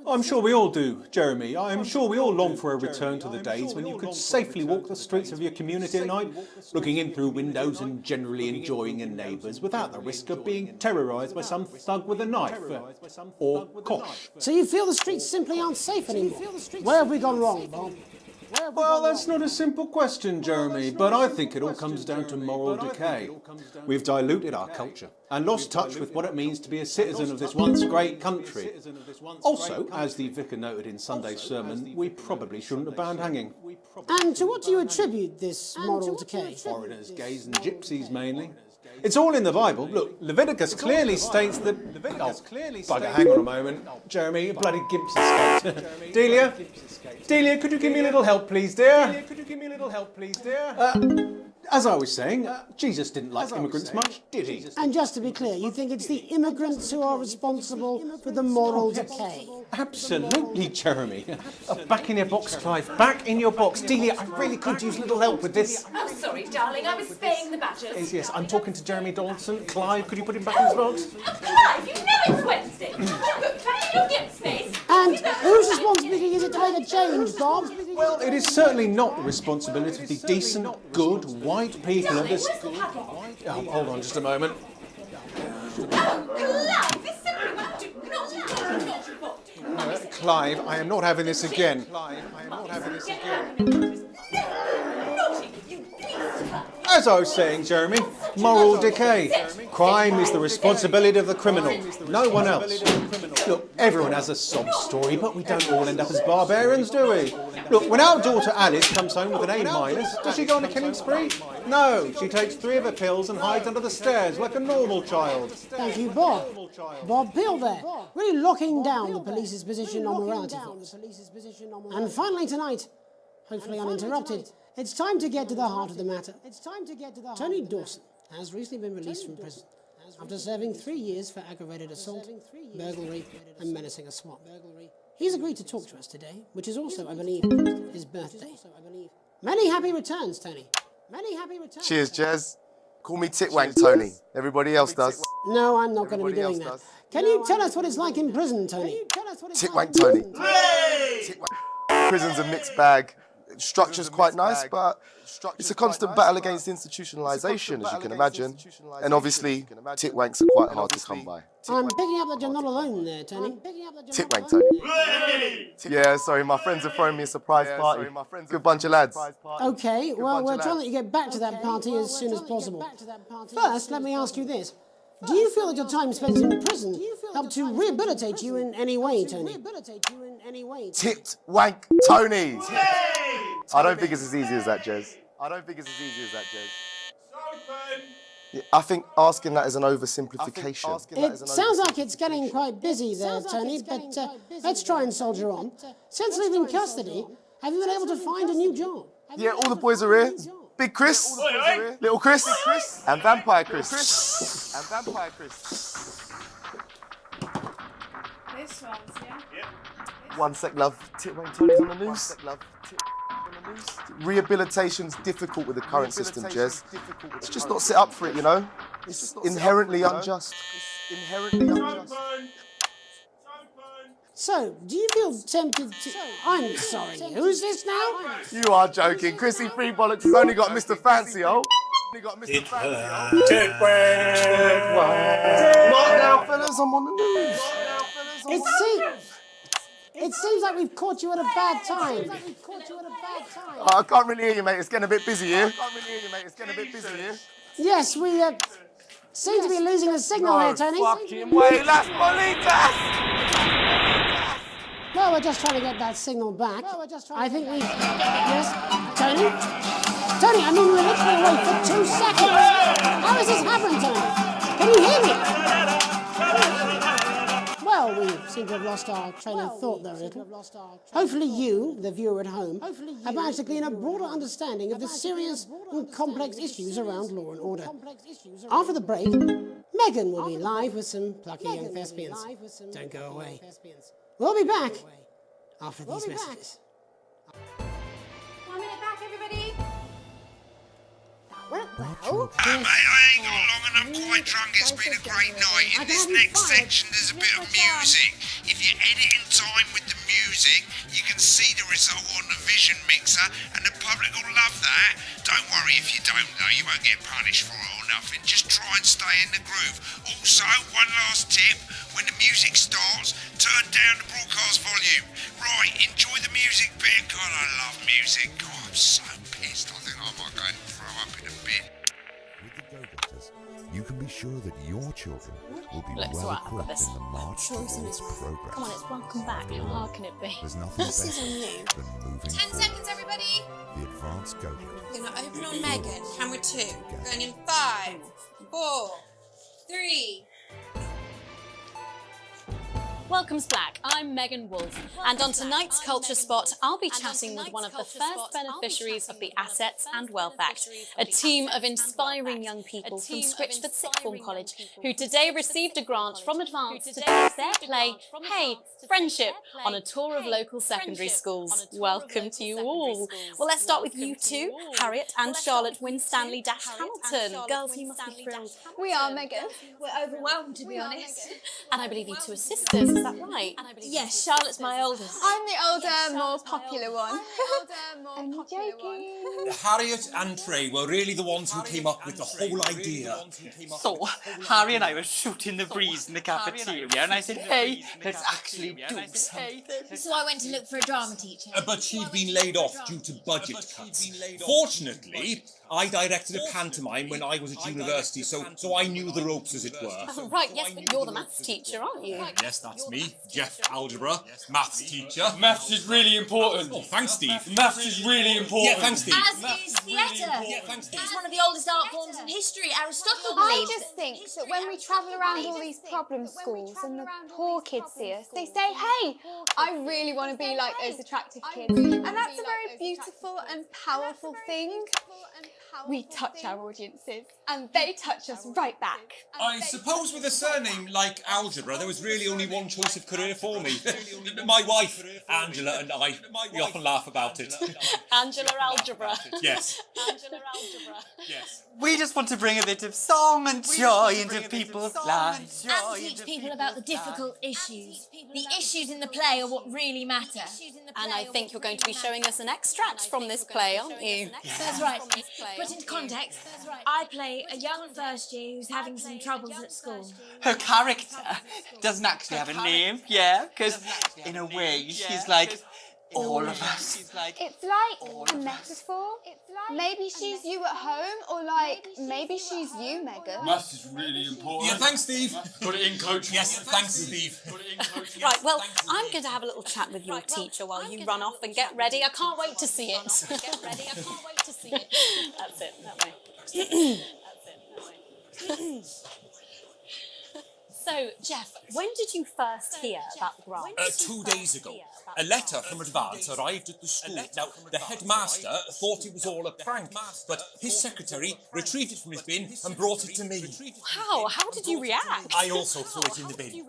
I'm sure we all do, Jeremy. I'm sure we all long for a return to the days when you could safely walk the streets of your community at night, looking in through windows and generally enjoying your neighbours without the risk of being terrorised by some thug with a knife or kosh. So you feel the streets simply aren't safe anymore? Where have we gone wrong, Bob? Well, that's not a simple question, Jeremy, but I think it all comes down to moral decay. We've diluted our culture and lost touch with what it means to be a citizen of this once great country. Also, as the vicar noted in Sunday's sermon, we probably shouldn't have banned hanging. And to what do you attribute this moral decay? Foreigners, gays and gypsies mainly. It's all in the Bible. Look, Leviticus clearly states that... Oh, bugger, hang on a moment. Jeremy, you bloody gimp's escaped. Delia, could you give me a little help, please, dear? As I was saying, Jesus didn't like immigrants much, did he? And just to be clear, you think it's the immigrants who are responsible for the moral decay? Absolutely, Jeremy. Back in your box, Clive. Back in your box. Delia, I really could use a little help with this. Oh, sorry, darling. I was spaying the badgers. Yes, I'm talking to Jeremy Donaldson. Clive, could you put him back in his box? Oh, Clive, you know it's Wednesday. Look, back in your gimp space. And whose responsibility is it to make a change, Bob? Well, it is certainly not the responsibility of the decent, good, white people of this... Oh, hold on just a moment. Oh, Clive, this simply do not happen. Not report. Clive, I am not having this again. As I was saying, Jeremy, moral decay. Crime is the responsibility of the criminal, no one else. Look, everyone has a sob story, but we don't all end up as barbarians, do we? Look, when our daughter Alice comes home with an A-, does she go on a killing spree? No, she takes 3 of her pills and hides under the stairs like a normal child. Thank you, Bob. Bob Peel there, really locking down the police's position on morality forms. And finally tonight, hopefully uninterrupted, it's time to get to the heart of the matter. Tony Dawson has recently been released from prison after serving 3 years for aggravated assault, burglary and menacing a swap. He's agreed to talk to us today, which is also, I believe, his birthday. Many happy returns, Tony. Many happy returns. Cheers, Jez. Call me Titwank Tony. Everybody else does. No, I'm not going to be doing that. Can you tell us what it's like in prison, Tony? Titwank Tony. Prison's a mixed bag. structure's quite nice, but it's a constant battle against institutionalisation, as you can imagine. And obviously, titwanks are quite hard to come by. I'm picking up that you're not alone there, Tony. Titwank Tony. Yeah, sorry, my friends are throwing me a surprise party. Good bunch of lads. Okay, well, we're trying to let you get back to that party as soon as possible. First, let me ask you this. Do you feel that your time spent in prison helped to rehabilitate you in any way, Tony? Titwank Tony! I don't think it's as easy as that, Jez. Yeah, I think asking that is an oversimplification. It sounds like it's getting quite busy there, Tony, but let's try and soldier on. Since leaving custody, have you been able to find a new job? Yeah, all the boys are here. Big Chris, Little Chris, and Vampire Chris. This one's, yeah? One sec, love. Titwank Tony's on the news. Rehabilitation's difficult with the current system, Jez. It's just not set up for it, you know? It's inherently unjust. So, do you feel tempted to... I'm sorry, who's this now? You are joking. Chrissy Free Bollocks has only got Mr. Fancy, oh. What now, fellas? I'm on the news. It seems like we've caught you at a bad time. I can't really hear you, mate. It's getting a bit busy here. Yes, we seem to be losing the signal here, Tony. Fucking way, las bolitas! Well, we're just trying to get that signal back. I think we... Yes? Tony? Tony, I mean, we were literally away for 2 seconds. How has this happened, Tony? Can you hear me? Well, we seem to have lost our train of thought there a little. Hopefully you, the viewer at home, have managed to glean a broader understanding of the serious and complex issues around law and order. After the break, Megan will be live with some plucky young thespians. Don't go away. We'll be back after these messages. 1 minute back, everybody. Mate, I ain't got long and I'm quite drunk. It's been a great night. In this next section, there's a bit of music. If you edit in time with the music, you can see the result on the vision mixer, and the public will love that. Don't worry if you don't, though. You won't get punished for it or nothing. Just try and stay in the groove. Also, one last tip. When the music starts, turn down the broadcast volume. Right, enjoy the music bit. God, I love music. God, I'm so pissed. I think I might go and throw up in a bit. With the Go-Getters, you can be sure that your children will be well equipped in the march towards progress. Come on, it's welcome back. How hard can it be? There's nothing better than moving 10 forward. seconds, everybody. The advanced Go-Getters. We're going to open on Megan. Camera 2. Going in 5, 4, 3. Welcome's back. I'm Megan Wolf, and on tonight's Culture Spot, I'll be chatting with one of the first beneficiaries of the Assets and Wealth Act, a team of inspiring young people from Switchford Sixth Form College, who today received a grant from Advance to take their play, Hey, Friendship, on a tour of local secondary schools. Welcome to you all. Well, let's start with you two, Harriet and Charlotte Winstanley-Hamilton. Girls, you must be thrilled. We are, Megan. We're overwhelmed, to be honest. And I believe you two are sisters. Is that right? Yes, Charlotte's my oldest. I'm the older, more popular one. Only joking. Harriet and Trey were really the ones who came up with the whole idea. So, Harry and I were shooting the breeze in the cafeteria, and I said, hey, let's actually do something. So I went to look for a drama teacher. But she'd been laid off due to budget cuts. Fortunately, I directed a pantomime when I was at university, so I knew the ropes, as it were. Oh, right, yes, but you're the maths teacher, aren't you? Yes, that's me, Jeff Algebra, maths teacher. Maths is really important. Oh, thanks, Steve. Maths is really important. Yeah, thanks, Steve. As is theatre. Yeah, thanks, Steve. It's one of the oldest art forms in history. Aristotle I believed just think that when we travel around all these problem schools and the poor kids see us, they say, hey, I really want to be like those attractive kids. And that's a very beautiful and powerful thing. we touch our audiences and they touch us right back. I suppose with a surname like Algebra, there was really only one choice of career for me. My wife, Angela, and I, we often laugh about it. Angela Algebra. Yes. Angela Algebra. Yes. We just want to bring a bit of song and joy into people's lives. And teach people about the difficult issues. The issues in the play are what really matter. And I think you're going to be showing us an extract from this play, aren't you? That's right. Put into context, I play a young first year who's having some troubles at school. Her character doesn't actually have a name, yeah, because in a way she's like all of us. It's like a metaphor. Maybe she's you at home, or like maybe she's you, Megan. Maths is really important. Yeah, thanks, Steve. Put it in, coach. Yes, thanks, Steve. Right, well, I'm going to have a little chat with your teacher while you run off and get ready. I can't wait to see it. Get ready, I can't wait to see it. That's it, that way. So, Jeff, when did you first hear about the grant? 2 days ago. A letter from Advance arrived at the school. Now, the headmaster thought it was all a prank, but his secretary retrieved it from his bin and brought it to me. Wow, how did you react? I also threw it in the bin.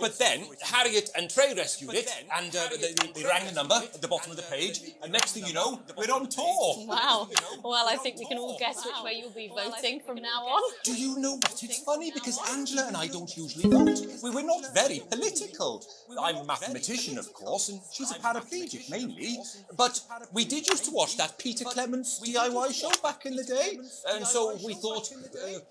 But then, Harriet and Trey rescued it, and they rang the number at the bottom of the page, and next thing you know, we're on tour. Wow. Well, I think we can all guess which way you'll be voting from now on. Do you know what? It's funny, because Angela and I don't usually vote. We're not very political. I'm a mathematician, of course, and she's a paraplegic, mainly. But we did used to watch that Peter Clements DIY show back in the day, and so we thought,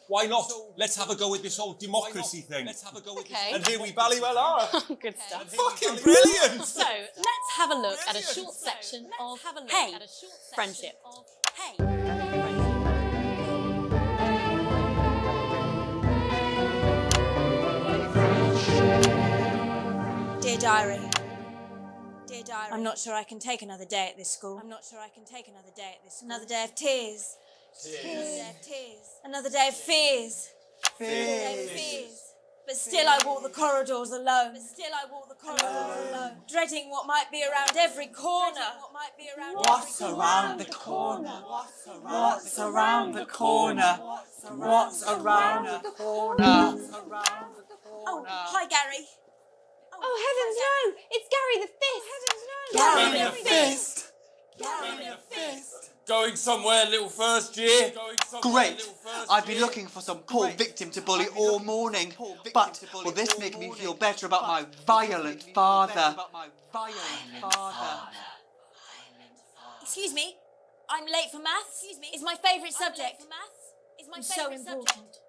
why not? Let's have a go with this whole democracy thing. Okay. And here we bally well are. Good stuff. Fucking brilliant! So, let's have a look at a short section of Hey, Friendship. Hey. Dear Diary. I'm not sure I can take another day at this school. Another day of tears. Another day of fears. But still I walk the corridors alone. Dreading what might be around every corner. What's around the corner? What's around the corner? What's around the corner? Oh, hi Gary. Oh, heavens no! It's Gary the Fist! Gary the Fist! Gary the Fist! Going somewhere, little first year? Great! I've been looking for some poor victim to bully all morning, but will this make me feel better about my violent father? Excuse me, I'm late for maths. It's my favourite subject. It's so important.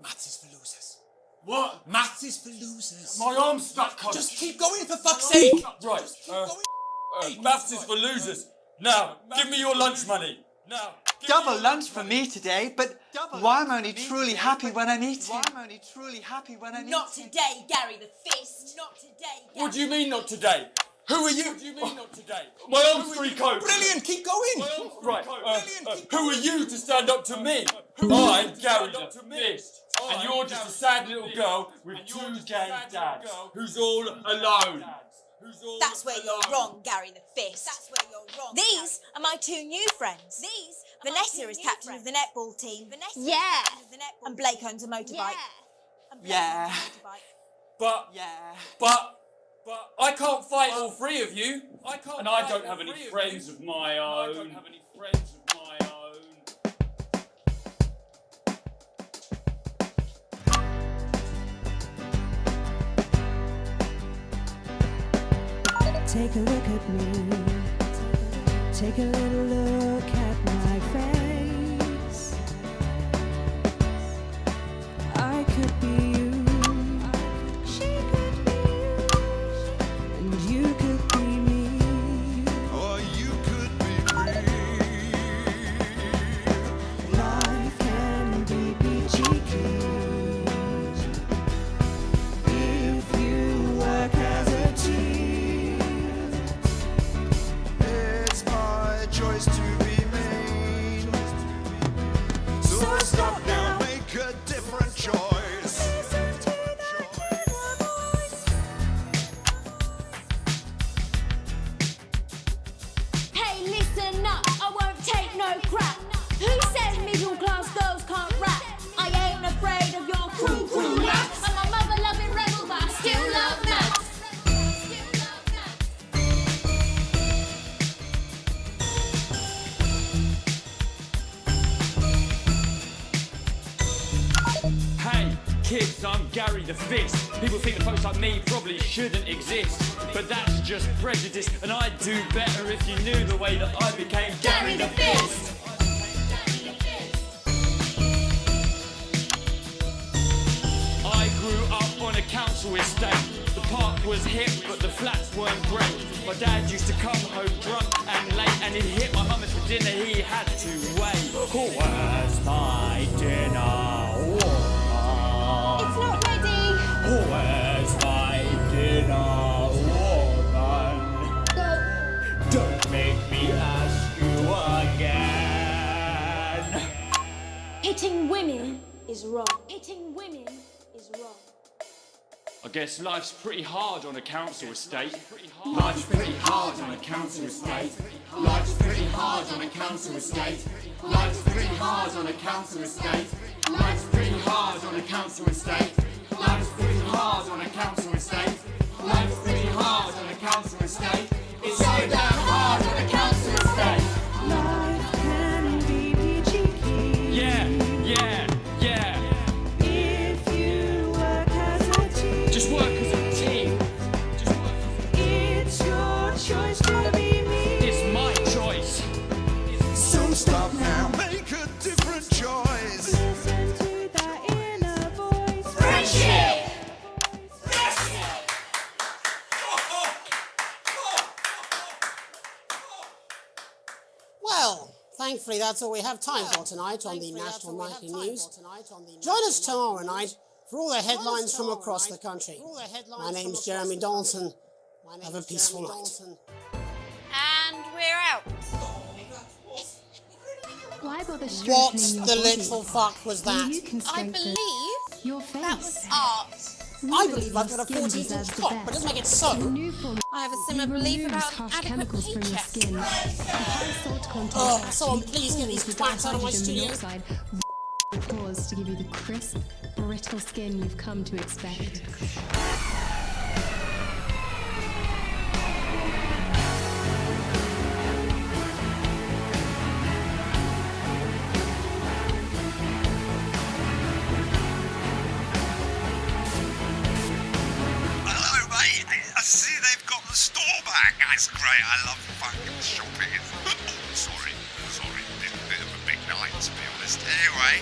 Maths is for losers. What? Maths is for losers. My arm's stuck, coach. Just keep going, for fuck's sake! Right, maths is for losers. Now, give me your lunch money. Now. Double lunch for me today, but why am I only truly happy when I'm eating? Not today, Gary the Fist. Not today. What do you mean not today? Who are you? What do you mean not today? My arm's free, coach. Brilliant, keep going! Right, who are you to stand up to me? I'm Gary the Fist. And you're just a sad little girl with two gay dads who's all alone. That's where you're wrong, Gary the Fist. These are my two new friends. Vanessa is captain of the netball team. Yeah. And Blake owns a motorbike. Yeah. But I can't fight all three of you. And I don't have any friends of my own. Take a look at me. Take a little look at my face. I could be you. She could be you. And you could be me. Or you could be free. Life can be cheeky if you work as a team. It's my choice to be made. So stop now, make a different choice. kids, I'm Gary the Fist. People think that folks like me probably shouldn't exist, but that's just prejudice, and I'd do better if you knew the way that I became Gary the Fist. I grew up on a council estate. The park was hip, but the flats weren't great. My dad used to come home drunk and late, and he'd hit my mum for dinner, he had to wait. Where's my dinner? It's not ready. Where's my dinner, woman? Don't make me ask you again. Hitting women is wrong. Hitting women is wrong. I guess life's pretty hard on a council estate. Life's pretty hard on a council estate. Life's pretty hard on a council estate. Life's pretty hard on a council estate. Life's pretty hard on a council estate. Life's pretty hard on a council estate. Life's pretty hard on a council estate. It's so damn hard on a council estate. Life can be peachy keen. Yeah. If you work as a team. Just work as a team. It's your choice to be me. It's my choice. So stop now, make a different choice. Listen to that inner voice. Friendship! Well, thankfully that's all we have time for tonight on the National Nightly News. Join us tomorrow night for all the headlines from across the country. My name's Jeremy Donaldson. Have a peaceful night. And we're out. Why bother What straightening your the body little fuck was when that? you can I strengthen believe your face? that was art. I believe I've got a 14-inch cock, but doesn't make it so. I have a similar belief about harsh adequate chemicals from your paycheck. skin. The high salt content Oh, actually someone please get these pulls twats out of my hydrogen studio. monoxide pores to give you the crisp, brittle skin you've come to expect. Hello, mate. I see they've got the store back. That's great. I love fucking shopping. Oh, sorry. Bit of a big night, to be honest. Anyway,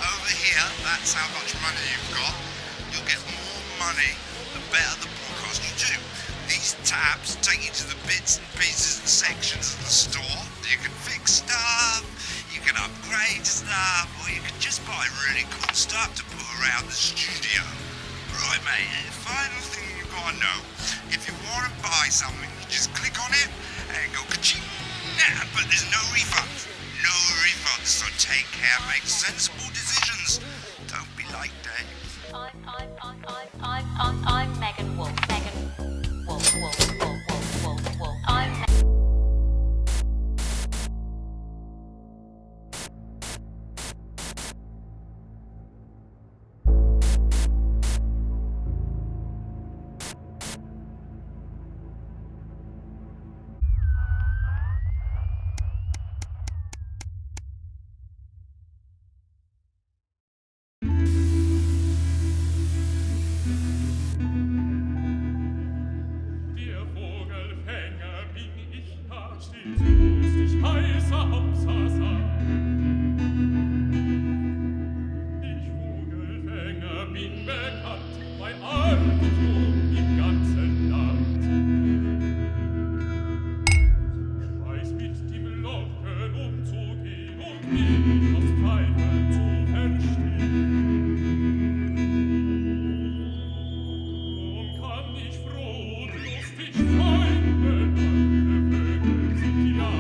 over here, that's how much money you've got. You'll get more money the better the broadcast you do. These tabs take you to the bits and pieces and sections of the store. You can fix stuff, you can upgrade stuff, or you can just buy really cool stuff to put around the studio. Right, mate, final thing you gotta know. If you want to buy something, you just click on it and go ka-ching. But there's no refunds. No refunds, so take care, make sensible decisions. Don't be like Dave. I'm Megan Wolf. Wolf. I'm Kann ich froh und lustig träumen, alle Vögel sind ja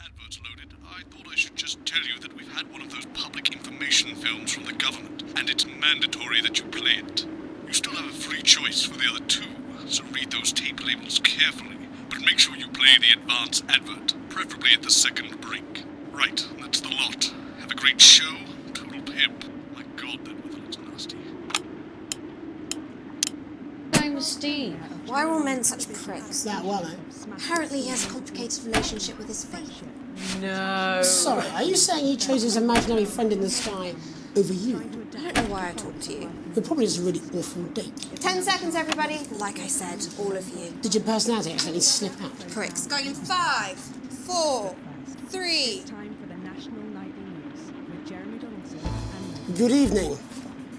adverts loaded, I thought I should just tell you that we've had one of those public information films from the government, and it's mandatory that you play it. You still have a free choice for the other two, so read those tape labels carefully, but make sure you play the advance advert, preferably at the second break. Right, that's the lot. Have a great show, total pimp. My god, that weather looks nasty. Name was Steve. Why are all men such pricks? That well, eh? Apparently he has a complicated relationship with his faith. No. Sorry, are you saying he chose his imaginary friend in the sky over you? I don't know why I talked to you. It probably is a really awful date. 10 seconds, everybody. Like I said, all of you. Did your personality accidentally slip out? Pricks. Going in 5, 4, 3. Time for the National Nightly News with Jeremy Donaldson and Good evening.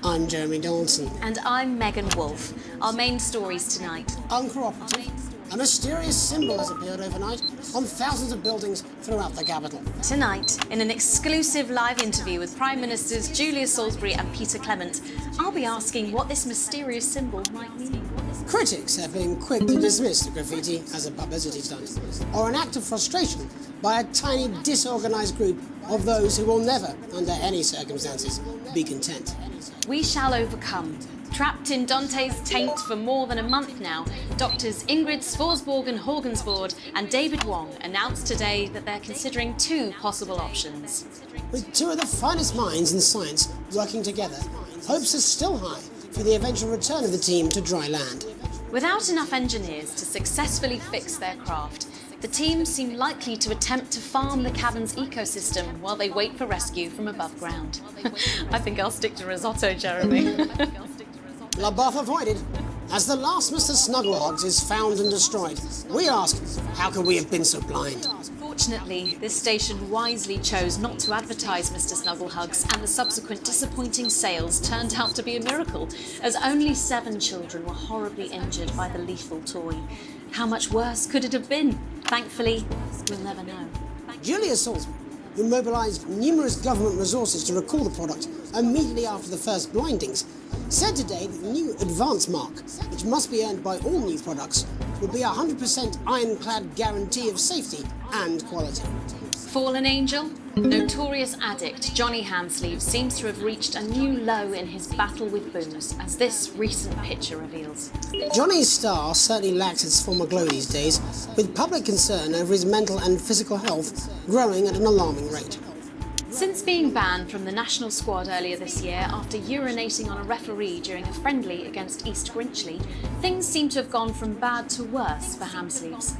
I'm Jeremy Donaldson. And I'm Megan Wolf. Our main stories tonight. Uncooperative. A mysterious symbol has appeared overnight on thousands of buildings throughout the capital. Tonight, in an exclusive live interview with Prime Ministers Julia Salisbury and Peter Clement, I'll be asking what this mysterious symbol might mean. Critics have been quick to dismiss the graffiti as a publicity stunt, or an act of frustration by a tiny, disorganised group of those who will never, under any circumstances, be content. We shall overcome. Trapped in Dante's taint for more than a month now, doctors Ingrid Svorsborg Horgensvoord and David Wong announced today that they're considering two possible options. With two of the finest minds in science working together, hopes are still high for the eventual return of the team to dry land. Without enough engineers to successfully fix their craft, the team seem likely to attempt to farm the cavern's ecosystem while they wait for rescue from above ground. I think I'll stick to risotto, Jeremy. LaBeouf avoided. As the last Mr. Snugglehogs is found and destroyed, we ask, how could we have been so blind? Fortunately, this station wisely chose not to advertise Mr. Snugglehugs, and the subsequent disappointing sales turned out to be a miracle, as only 7 children were horribly injured by the lethal toy. How much worse could it have been? Thankfully, we'll never know. Julia Salisbury, who mobilised numerous government resources to recall the product immediately after the first blindings, said today that the new advance mark, which must be earned by all new products, would be a 100% ironclad guarantee of safety and quality. Fallen angel? Notorious addict Johnny Hamsleeve seems to have reached a new low in his battle with booze, as this recent picture reveals. Johnny's star certainly lacks its former glow these days, with public concern over his mental and physical health growing at an alarming rate. Since being banned from the national squad earlier this year after urinating on a referee during a friendly against East Grinchley, things seem to have gone from bad to worse for Hamsleeves.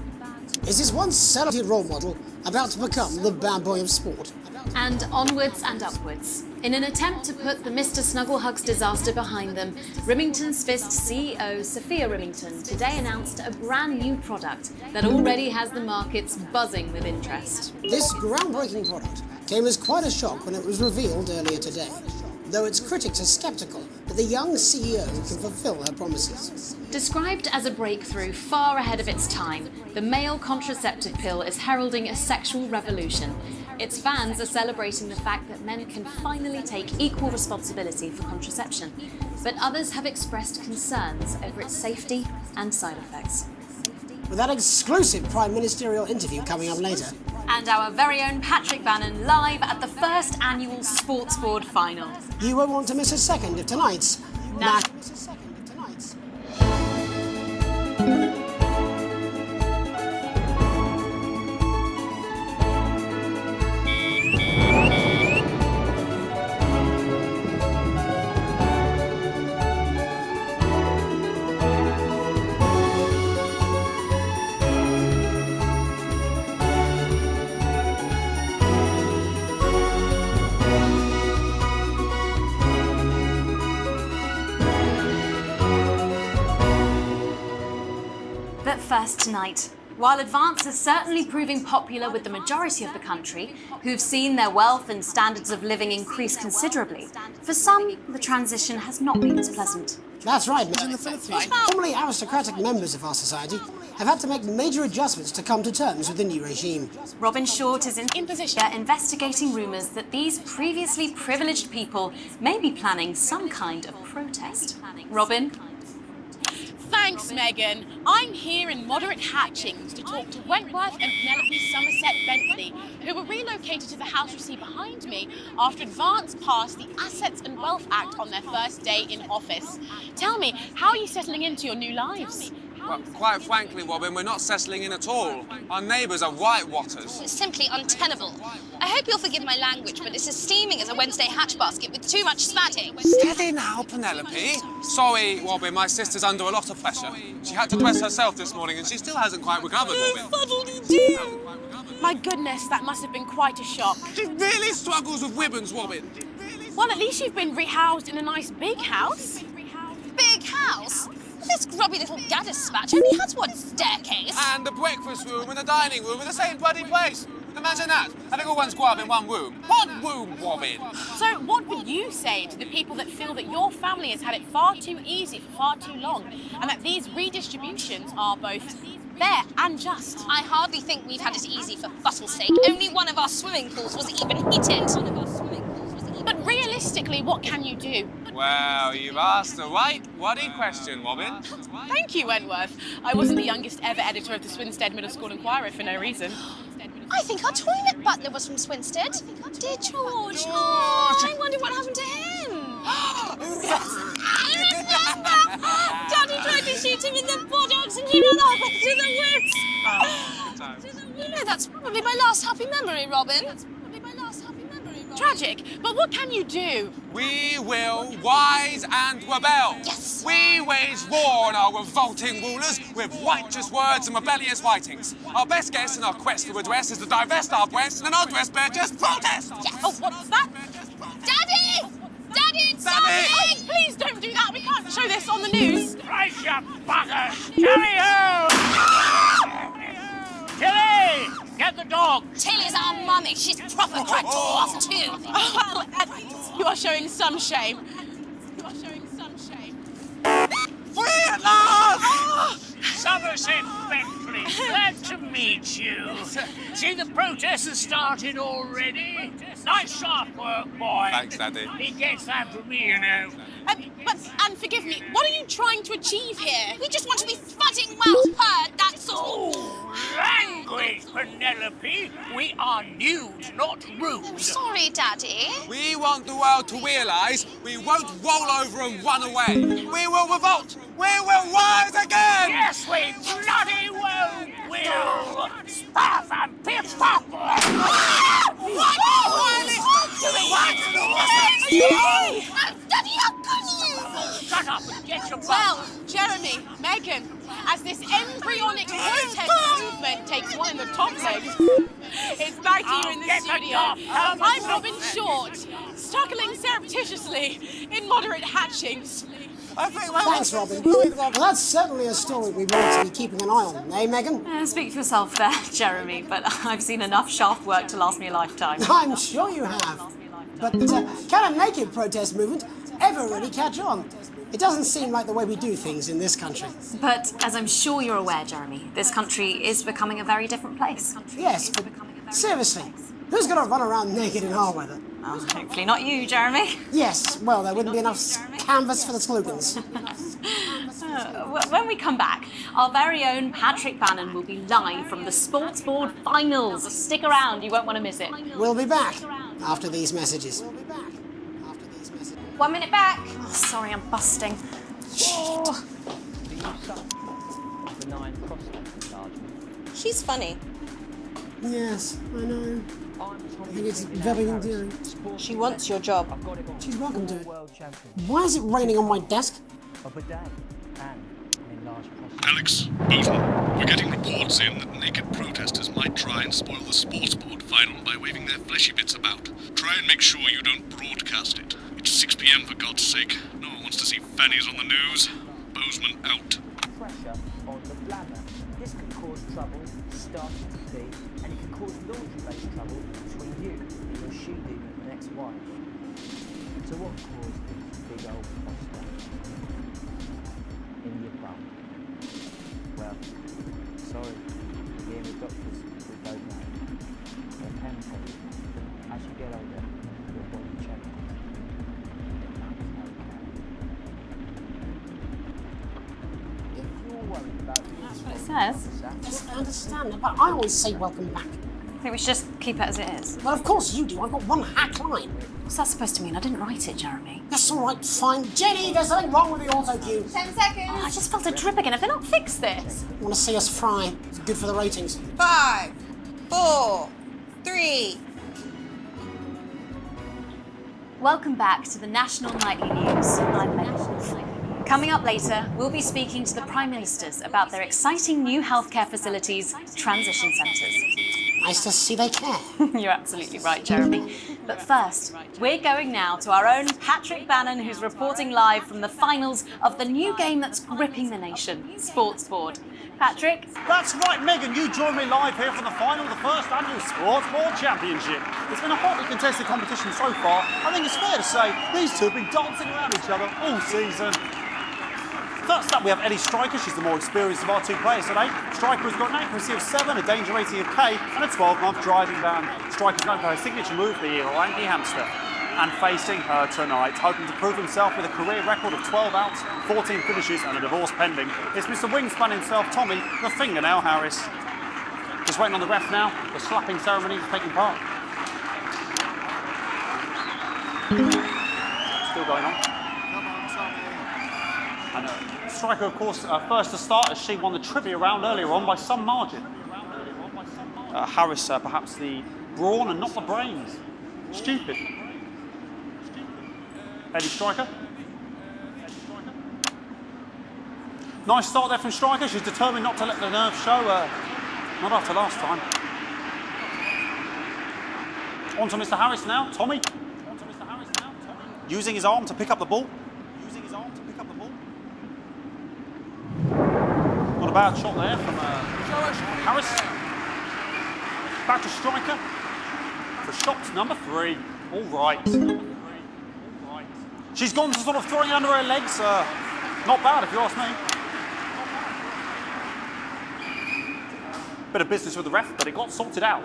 Is his once celebrated role model about to become the bad boy of sport? And onwards and upwards. In an attempt to put the Mr. Snugglehugs disaster behind them, Rimington's Fist CEO Sophia Rimington today announced a brand new product that already has the markets buzzing with interest. This groundbreaking product came as quite a shock when it was revealed earlier today, though its critics are sceptical that the young CEO can fulfill her promises. Described as a breakthrough far ahead of its time, the male contraceptive pill is heralding a sexual revolution. Its fans are celebrating the fact that men can finally take equal responsibility for contraception, but others have expressed concerns over its safety and side effects. With that exclusive Prime Ministerial interview coming up later. And our very own Patrick Bannon live at the first annual Sports Board final. You won't want to miss a second of tonight's But first tonight, while Advance is certainly proving popular with the majority of the country, who've seen their wealth and standards of living increase considerably, for some, the transition has not been as pleasant. That's right, formerly aristocratic members of our society have had to make major adjustments to come to terms with the new regime. Robin Short is in position investigating rumours that these previously privileged people may be planning some kind of protest. Robin? Thanks, Megan. I'm here in Moderate Hatchings to talk to Wentworth and Penelope Somerset Bentley, who were relocated to the house you see behind me after Advance passed the Assets and Wealth Act on their first day in office. Tell me, how are you settling into your new lives? Well, quite frankly, Robin, we're not settling in at all. Our neighbours are whitewatters. It's simply untenable. I hope you'll forgive my language, but it's as steaming as a Wednesday hatch basket with too much spatting. Steady now, Penelope. Sorry, Robin, my sister's under a lot of pressure. She had to dress herself this morning and she still hasn't quite recovered, Robin. Fuddle-dee-doo! My goodness, that must have been quite a shock. She really struggles with ribbons, Robin. Well, at least you've been rehoused in a nice big house. Big house? This grubby little gaddis spatch only has one staircase. And the breakfast room and the dining room in the same bloody place. Imagine that, having all one squab in one room. One room, Robin. So what would you say to the people that feel that your family has had it far too easy for far too long, and that these redistributions are both fair and just? I hardly think we've had it easy for fuss's sake. Only one of our swimming pools was even heated. But realistically, what can you do? Well, you've asked the right wordy question, Robin. Thank you, Wentworth. I wasn't the youngest ever editor of the Swinstead Middle School Inquirer for no reason. I think our toilet butler was from Swinstead. Dear George. Oh, I wonder what happened to him. I remember! Daddy tried to shoot him in the buttocks and he ran off into the woods. You know, that's probably my last happy memory, Robin. Tragic, but what can you do? We will rise and rebel. Yes. We wage war on our revolting rulers with righteous words and rebellious writings. Our best guess in our quest for redress is to divest our breasts and undress bare just protest. Yes. Oh, what's that? Daddy! Daddy, it's Daddy! Oh, please don't do that. We can't show this on the news. Right, you buggers! Carry ho! Tilly! Get the dog! Tilly's our mummy. She's proper cracked off too. Oh, well, at least you are showing some shame. Free at last! Oh! Somerset Bentley, glad to meet you. See, the protest has started already. Nice sharp work, boy. Thanks, Daddy. He gets that from me, you know. And forgive me, what are you trying to achieve here? We just want to be footing well heard, that's all. Language, Penelope. We are nude, not rude. I'm sorry, Daddy. We want the world to realise we won't roll over and run away. We will revolt. We will rise again. Yes, we bloody well will. Spaff and piff pop. What? Daddy, how could you? Shut up and get your Well, Jeremy, Megan, as this embryonic protest movement takes one in the top legs, it's back here in the studio. I'm Robin Short, struggling surreptitiously in moderate hatchings. Thanks, Robin. Well, that's certainly a story we want to be keeping an eye on, eh, Megan? Speak for yourself there, Jeremy, but I've seen enough shaft work to last me a lifetime. I'm sure you have. But can a naked protest movement ever really catch on? It doesn't seem like the way we do things in this country. But as I'm sure you're aware, Jeremy, this country is becoming a very different place. Yes, but seriously, who's going to run around naked in our weather? Oh, hopefully not you, Jeremy. Yes, well, there wouldn't be enough canvas for the slogans. When we come back, our very own Patrick Bannon will be live from the Sports Board Finals. Stick around, you won't want to miss it. We'll be back after these messages. 1 minute back. Oh, sorry, I'm busting. Oh. She's funny. Yes, I know. I think it's very endearing. She wants your job. She's welcome to it. Why is it raining on my desk? Alex, Bozeman, we're getting reports in that naked protesters might try and spoil the sports board final by waving their fleshy bits about. Try and make sure you don't broadcast it. It's 6 p.m. for God's sake. No one wants to see fannies on the news. Bozeman out. Pressure on the bladder. This can cause trouble starting to pee, and it can cause laundry-based trouble between you and your shoe dealer the next wife. So what caused this big old poster in your bum? Well, sorry, being the doctors, we don't know. They can tell you. As you get older, your body changes. That's what it says. Yes, I understand that, but I always say welcome back. I think we should just keep it as it is. Well, of course you do. I've got one hack line. What's that supposed to mean? I didn't write it, Jeremy. That's all right, fine. Jenny, there's something wrong with the auto cue. 10 seconds. Oh, I just felt a drip again. Have they not fixed this? Want to see us fry? It's good for the ratings. 5, 4, 3. Welcome back to the National Nightly News. I'm Megan Wolf. Coming up later, we'll be speaking to the Prime Ministers about their exciting new healthcare facilities, transition centres. Nice to see they care. You're absolutely right, Jeremy. But first, we're going now to our own Patrick Bannon, who's reporting live from the finals of the new game that's gripping the nation, Sports Board. Patrick? That's right, Megan. You join me live here for the final of the first annual Sports Board Championship. It's been a hotly contested competition so far. I think it's fair to say these two have been dancing around each other all season. First up, we have Eddie Striker. She's the more experienced of our two players today. Striker has got an accuracy of 7, a danger rating of K, and a 12-month driving ban. Striker's known for her signature move, the Orangi hamster. And facing her tonight, hoping to prove himself with a career record of 12 outs, 14 finishes, and a divorce pending, it's Mr. Wingspan himself, Tommy, the Fingernail Harris. Just waiting on the ref now. The slapping ceremony is taking part. Still going on. And Striker, of course, first to start as she won the trivia round earlier on by some margin. Harris, perhaps the brawn and not the brains. Stupid. Eddie Striker. Nice start there from Striker. She's determined not to let the nerves show. Not after last time. On to Mr. Harris now. Tommy. Using his arm to pick up the ball. Not a bad shot there from Harris. Back to Striker for shot number 3. All right. She's gone to sort of throwing it under her legs. Not bad if you ask me. Bit of business with the ref, but it got sorted out.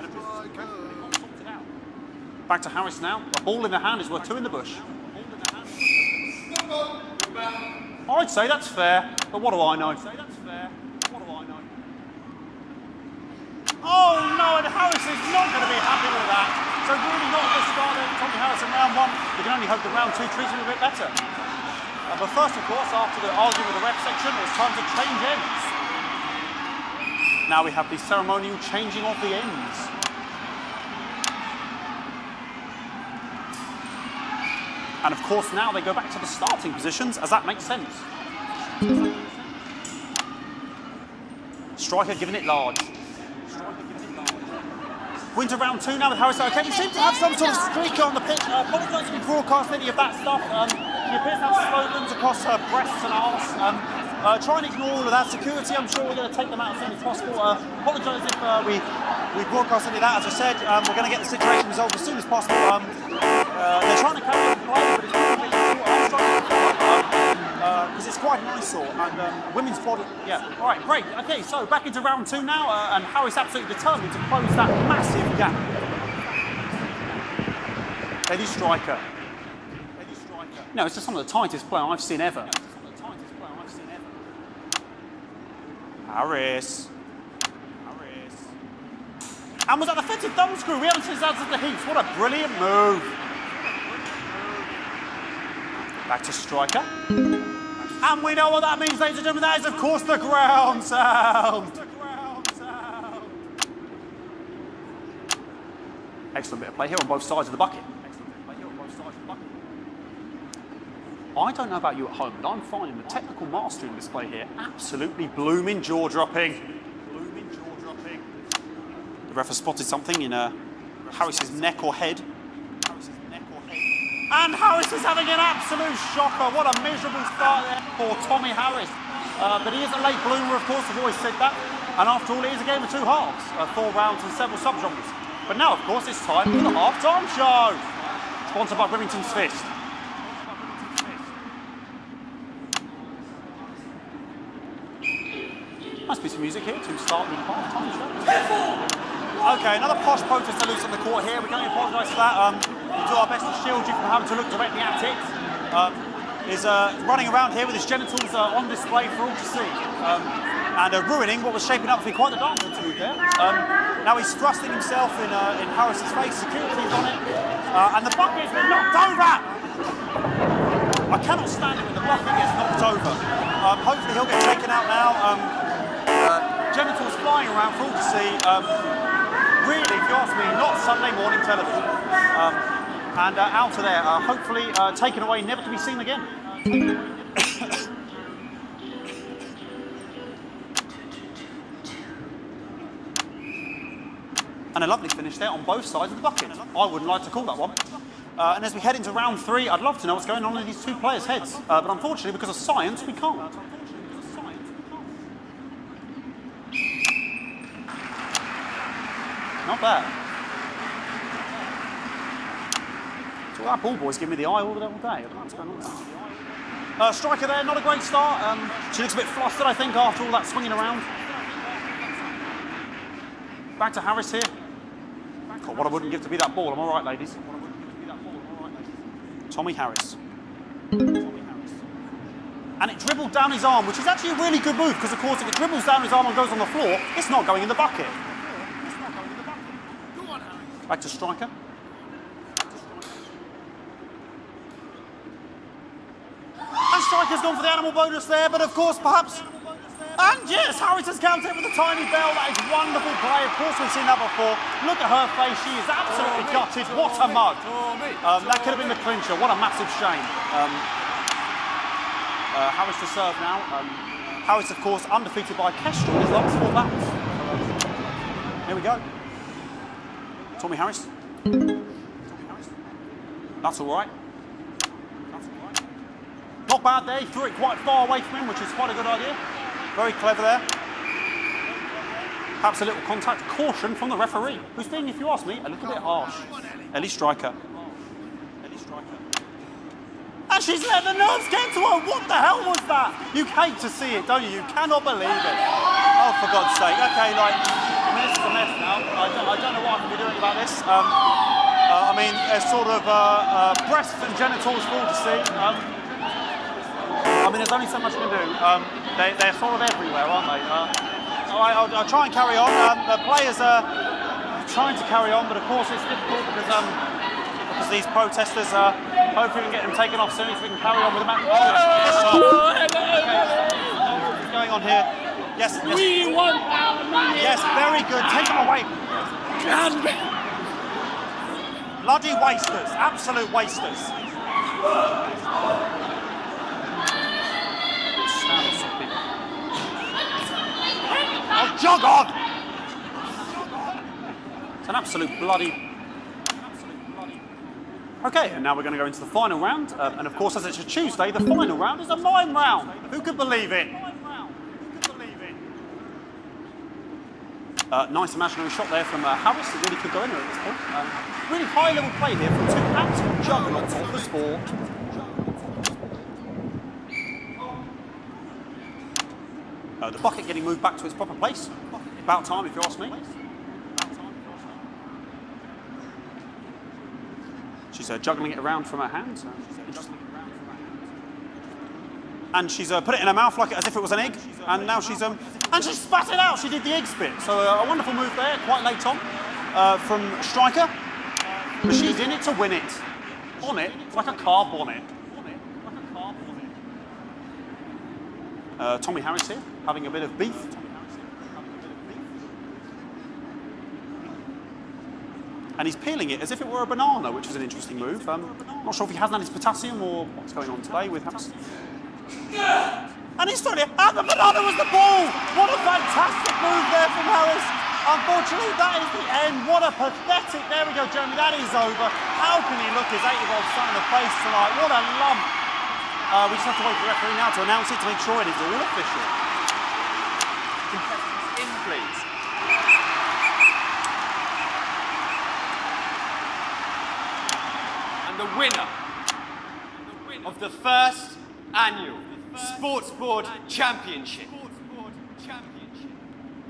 Back to Harris now. A ball in the hand is worth 2 in the bush. I'd say that's fair, but what do I know? Oh no, and Harris is not going to be happy with that. So really not a good start there for Tommy Harris in round 1. You can only hope that round 2 treats him a bit better. But first, of course, after the argument with the ref section, it's time to change ends. Now we have the ceremonial changing of the ends. And of course now they go back to the starting positions, as that makes sense. Striker giving it large. Winter round 2 now with Harris. Okay, we seem to have some sort of streaker on the pitch. Probably not to be broadcast any of that stuff. She appears to have slogans across her breasts and arse. Try and ignore all of that. Security, I'm sure we're going to take them out as soon as possible. Apologise if we broadcast any of that. As I said, we're going to get the situation resolved as soon as possible. They're trying to carry on play, but it's a bit because it's quite an eyesore. And women's body, yeah. All right, great. Okay, so back into round 2 now, and Harris absolutely determined to close that massive gap. Eddie Striker. No, it's just some of the tightest play I've seen ever. Harris. And was that the fitted thumb screw? We haven't seen that since the heats. What a brilliant move. Back to Striker. And we know what that means, ladies and gentlemen. That is, of course, the ground sound. Excellent bit of play here on both sides of the bucket. I don't know about you at home, but I'm finding the technical mastering display here absolutely blooming jaw-dropping. The ref has spotted something in Harris's neck or head. And Harris is having an absolute shocker. What a miserable start there for Tommy Harris. But he is a late bloomer, of course, I've always said that. And after all, it is a game of 2 halves, 4 rounds and several subgenres. But now, of course, it's time for the half-time show. Sponsored by Remington's Fist. Nice piece of music here to start the half-time show. Okay, another posh protester loose on the court here. We can only apologise for that. We'll do our best to shield you from having to look directly at it. Is running around here with his genitals on display for all to see. And ruining what was shaping up to be quite the dance to there. Now he's thrusting himself in Harris's face. Security's on it. And the bucket's been knocked over! I cannot stand it when the bucket gets knocked over. Hopefully he'll get taken out now. Genitals flying around for all to see. Really, if you ask me, not Sunday morning television. And out of there, hopefully taken away, never to be seen again. And a lovely finish there on both sides of the bucket. I wouldn't like to call that one. And as we head into round 3, I'd love to know what's going on in these 2 players' heads. But unfortunately, because of science, we can't. Not bad. So that ball boy's giving me the eye all day. I don't know what's going on there. Striker there, not a great start. She looks a bit flustered, I think, after all that swinging around. Back to Harris here. God, what I wouldn't give to be that ball. I'm all right, ladies. Tommy Harris. And it dribbled down his arm, which is actually a really good move, because, of course, if it dribbles down his arm and goes on the floor, it's not going in the bucket. Back to Striker. And Striker's gone for the animal bonus there, but of course, perhaps And yes, Harris has counted it with a tiny bell. That is wonderful play. Of course, we've seen that before. Look at her face. She is absolutely gutted. What a mug. That could have been the clincher. What a massive shame. Harris to serve now. Harris, of course, undefeated by Kestrel in his last 4 battles. Here we go. Tommy Harris. That's all right. Not bad there. He threw it quite far away from him, which is quite a good idea. Very clever there. Perhaps a little contact. Caution from the referee, who's being, if you ask me, a little bit harsh. Ellie Striker. And she's let the nerves get to her. What the hell was that? You hate to see it, don't you? You cannot believe it. Oh, for God's sake. Okay, like, I mean, this is a mess now. I don't know what I can be doing about this. I mean, there's sort of breasts and genitals for all to see. I mean, there's only so much you can do. They're sort of everywhere, aren't they? I'll try and carry on. The players are trying to carry on, but of course it's difficult because these protesters, hopefully we can get them taken off soon so we can carry on with the match. What's going on here? Yes. We want our money. Yes, very good. Take them away. Bloody wasters. Absolute wasters. Oh, jog on! It's an absolute bloody... Okay, and now we're going to go into the final round. And of course, as it's a Tuesday, the final round is a mime round. Who could believe it? Nice imaginary shot there from Harris. It really could go anywhere at this point. Really high-level play here from 2 absolute juggernauts of the sport. The bucket getting moved back to its proper place. About time, if you ask me. She's juggling it around from her hand. And she's put it in her mouth like as if it was an egg. And now she's and she spat it out. She did the egg spit. So a wonderful move there, quite late on, from Striker. But she's in it to win it. On it, like a car bonnet. Tommy Harris here, having a bit of beef. And he's peeling it as if it were a banana, which is an interesting move. Not sure if he hasn't had his potassium or what's going on today with Harris. And he's throwing it, and the banana was the ball! What a fantastic move there from Harris. Unfortunately, that is the end. What a pathetic, there we go, Jeremy, that is over. How can he look his 8-year-old son in the face tonight? What a lump. We just have to wait for the referee now to announce it to make sure it is all official. Contestants in, please. And the winner of the first annual Sports Board Championship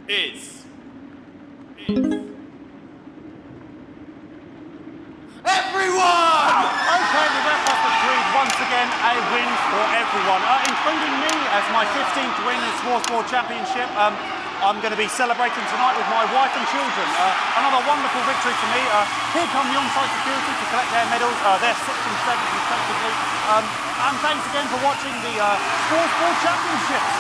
is... Everyone! Okay, the ref has decreed once again a win for everyone, including me as my 15th win in the Sports Board Championship. I'm going to be celebrating tonight with my wife and children. Another wonderful victory for me. Here come the on-site security to collect their medals, their 6th and 7th respectively. And thanks again for watching the Sports Board Championships.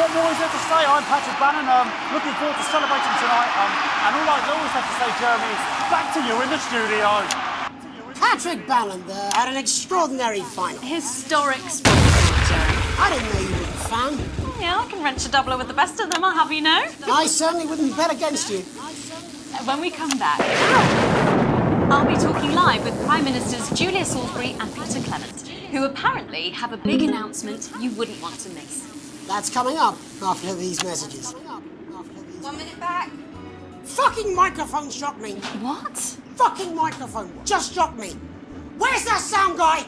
What more is there to say? I'm Patrick Bannon, looking forward to celebrating tonight. And all I always have to say, Jeremy, is back to you in the studio. Patrick Bannon there had an extraordinary final. Historic sports board, Jeremy. I didn't know you were a fan. Yeah, I can wrench a doubler with the best of them, I'll have you know. I certainly wouldn't bet against you. When we come back, I'll be talking live with Prime Ministers Julia Salisbury and Peter Clement, who apparently have a big announcement you wouldn't want to miss. That's coming up after these messages. 1 minute back. Fucking microphone shocked me. What? Fucking microphone just shocked me. Where's that sound guy?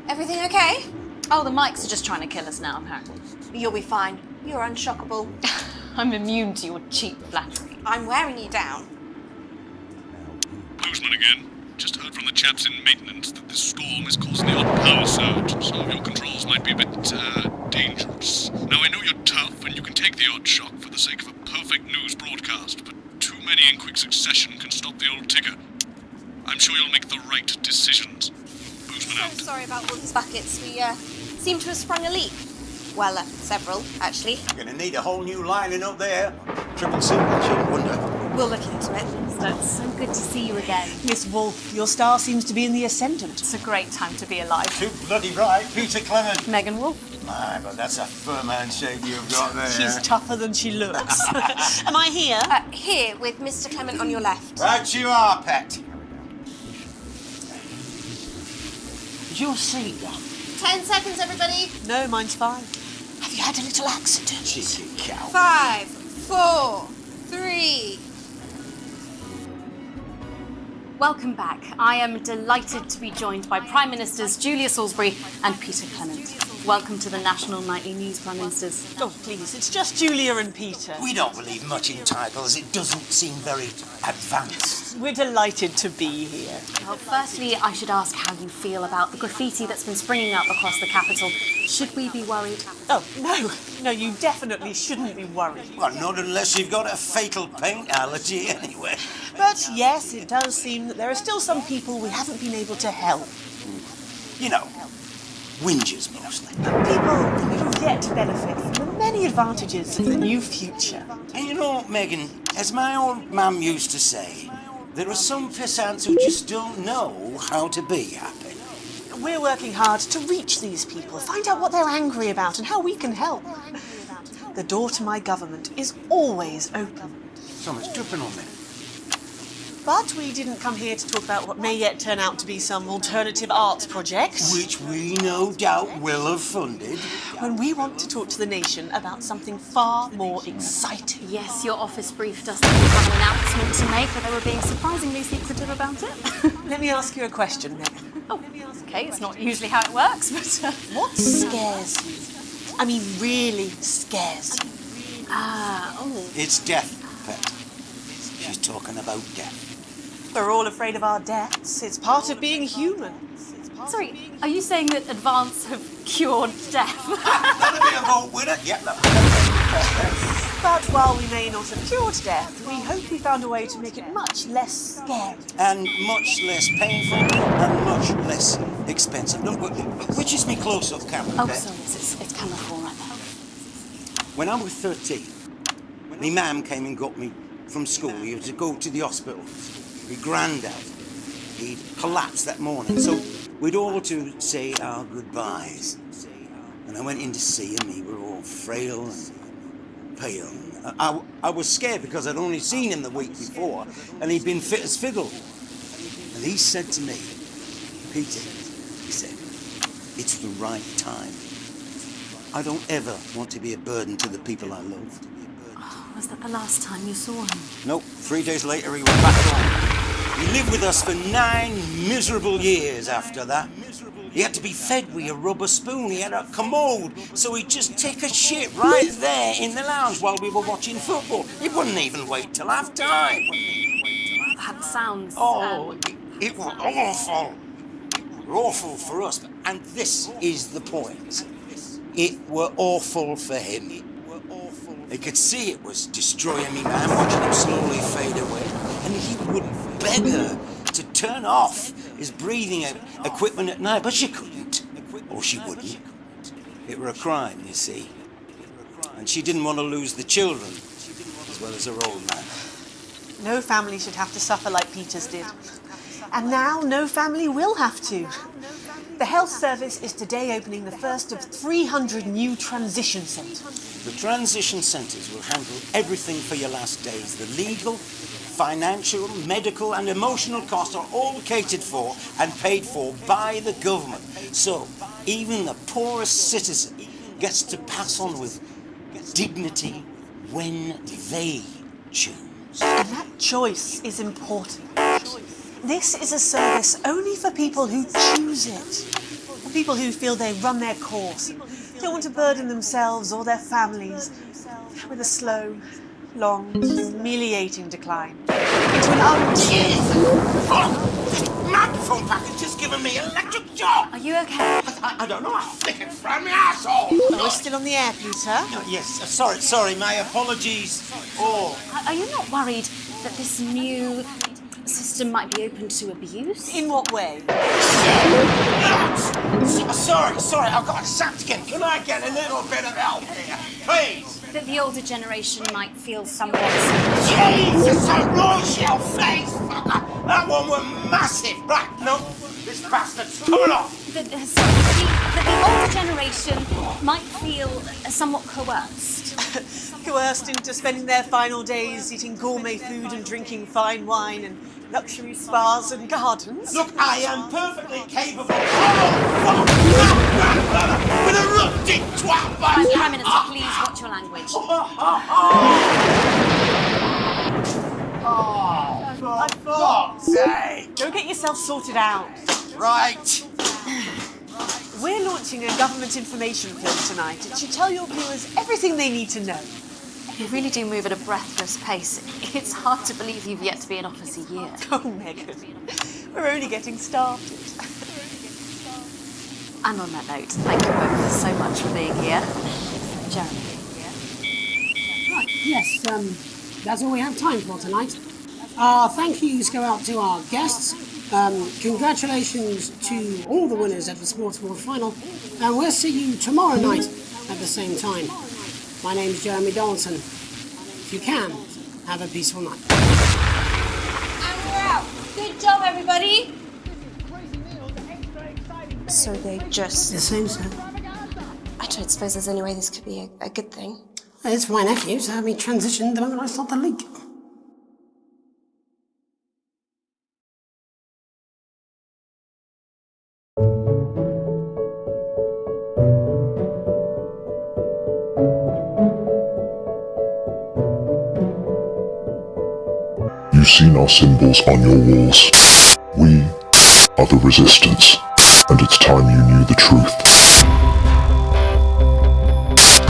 Everything okay? Oh, the mics are just trying to kill us now, apparently. You'll be fine. You're unshockable. I'm immune to your cheap flattery. I'm wearing you down. Boozman again. Just heard from the chaps in maintenance that this storm is causing the odd power surge. Some of your controls might be a bit, dangerous. Now, I know you're tough and you can take the odd shock for the sake of a perfect news broadcast, but too many in quick succession can stop the old ticker. I'm sure you'll make the right decisions. Boozman out. Sorry about all these buckets. We seem to have sprung a leak. Well, several, actually. Gonna need a whole new lining up there. Triple single, I shouldn't wonder. We'll look into it. So it's so good to see you again. Miss Wolf, your star seems to be in the ascendant. It's a great time to be alive. Too bloody right. Peter Clement. Megan Wolf. My, but that's a firm handshake you've got there. She's tougher than she looks. Am I here? Here, with Mr. Clement on your left. Right you are, pet. Did you see that? 10 seconds, everybody. No, mine's 5. Have you had a little accident? Cheeky cow. 5, 4, 3. Welcome back. I am delighted to be joined by Prime Ministers Julia Salisbury and Peter Clement. Welcome to the National Nightly News, Prime Ministers. Oh, please, it's just Julia and Peter. We don't believe much in titles. It doesn't seem very advanced. We're delighted to be here. Well, firstly, I should ask how you feel about the graffiti that's been springing up across the capital. Should we be worried? Oh, no. No, you definitely shouldn't be worried. Well, not unless you've got a fatal paint allergy anyway. But yes, it does seem that there are still some people we haven't been able to help. You know, whingers mostly. People who've yet to benefit from the many advantages of the new future. And you know, Megan, as my old mum used to say, there are some pissants who just don't know how to be happy. We're working hard to reach these people, find out what they're angry about and how we can help. The door to my government is always open. Someone's dripping on me. But we didn't come here to talk about what may yet turn out to be some alternative arts project. Which we no doubt will have funded. When we want to talk to the nation about something far more exciting. Yes, your office briefed us that you have an announcement to make, but they were being surprisingly secretive about it. Let me ask you a question, Megan. Oh, okay, it's not usually how it works, but... What scares you? I mean, really scares you? It's death, pet. She's talking about death. We're all afraid of our deaths. It's part of being human. Sorry, are you saying that Advance have cured death? That'll be a vote winner. Yeah, But while we may not have cured death, we hope we found a way to make it much less scary. And much less painful and much less expensive. Look, which is me close-up camera, Oh, pet? sorry, it's camera 4 right there. When I was 13, my mum came and got me from school. He had to go to the hospital. My granddad, he'd collapsed that morning, so we'd all to say our goodbyes. And I went in to see him. He were all frail and pale. I was scared because I'd only seen him the week before, and he'd been fit as fiddle. And he said to me, Peter, he said, it's the right time. I don't ever want to be a burden to the people I love. Oh, was that the last time you saw him? Nope, 3 days later he went back home. He lived with us for 9 miserable years after that. He had to be fed with a rubber spoon. He had a commode, so he'd just take a shit right there in the lounge while we were watching football. He wouldn't even wait till half-time. That sounds... It was awful. Awful for us. And this is the point. It were awful for him. He could see it was destroying me, man, watching him slowly fade away. And he would beg her to turn off his breathing equipment at night, but she couldn't. Or she wouldn't. It were a crime, you see. And she didn't want to lose the children, as well as her old man. No family should have to suffer like Peter's did. And now no family will have to. The health service is today opening the first of 300 new transition centres. The transition centres will handle everything for your last days. The legal, financial, medical and emotional costs are all catered for and paid for by the government. So even the poorest citizen gets to pass on with dignity when they choose. And that choice is important. This is a service only for people who choose it. For people who feel they run their course, don't want to burden themselves or their families with a slow, long, humiliating decline into an Microphone package has given me electric shock. Are you okay? I don't know. I think it's from my asshole. We're still on the air, Peter. Yes. Sorry. My apologies. Oh. Are you not worried that this new system system might be open to abuse. In what way? Sorry, I've got sapped again. Can I get a little bit of help here, please? That the older generation might feel somewhat... Jesus, a royal face, fucker! That one was massive. Right, no, this bastard's coming off. That the older generation might feel somewhat coerced. Coerced into spending their final days eating gourmet food and drinking fine wine and luxury spas and gardens. Look, I am perfectly capable. Oh, fuck! With a rusty twat bastard! Prime Minister, please watch your language. For fuck's sake! Go get yourself sorted out. Right. We're launching a government information film tonight. It should tell your viewers everything they need to know. You really do move at a breathless pace. It's hard to believe you've yet to be in office a year. Oh, Megan, we're only getting started. And on that note, thank you both so much for being here. Jeremy. Right, yes, that's all we have time for tonight. Thank yous go out to our guests. Congratulations to all the winners at the Sports Board Final. And we'll see you tomorrow night at the same time. My name's Jeremy Donaldson. If you can, have a peaceful night. And we're out. Good job, everybody. So they just... The same, sir. I don't suppose there's any way this could be a good thing. It's my nephew, so we transitioned the moment I stopped the leak. You've seen our symbols on your walls. We are the Resistance, and it's time you knew the truth.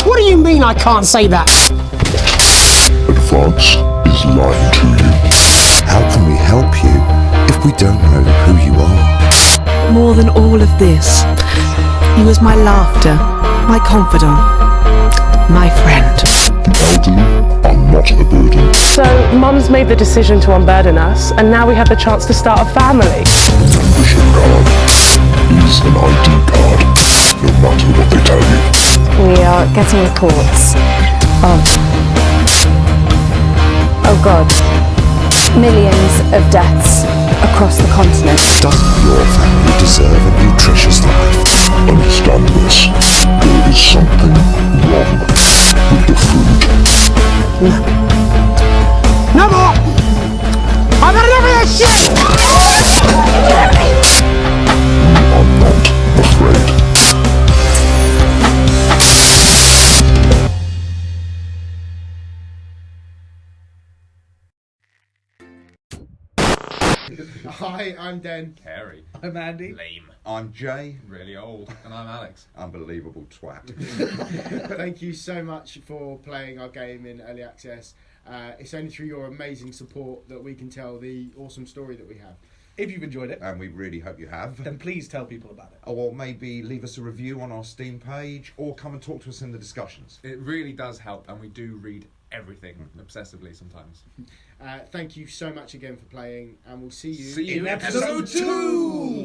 What do you mean I can't say that? Advance is lying to you. How can we help you if we don't know who you are? More than all of this, he was my laughter, my confidant, my friend. Elderly are not a burden. So, Mum's made the decision to unburden us, and now we have the chance to start a family. Membership card is an ID card, no matter what they tell you. We are getting reports of... oh God, millions of deaths across the continent. Doesn't your family deserve a nutritious life? Understand this. There is something wrong with the food. No more! I've had enough of this shit! I'm not afraid. Hi, I'm Den. Carey. I'm Andy. Lame. I'm Jay. Really old. And I'm Alex. Unbelievable twat. Thank you so much for playing our game in early access. It's only through your amazing support that we can tell the awesome story that we have. If you've enjoyed it, And we really hope you have. then please tell people about it. Or maybe leave us a review on our Steam page, or come and talk to us in the discussions. It really does help, and we do read everything obsessively sometimes. Thank you so much again for playing, and we'll see you See you in in episode 2!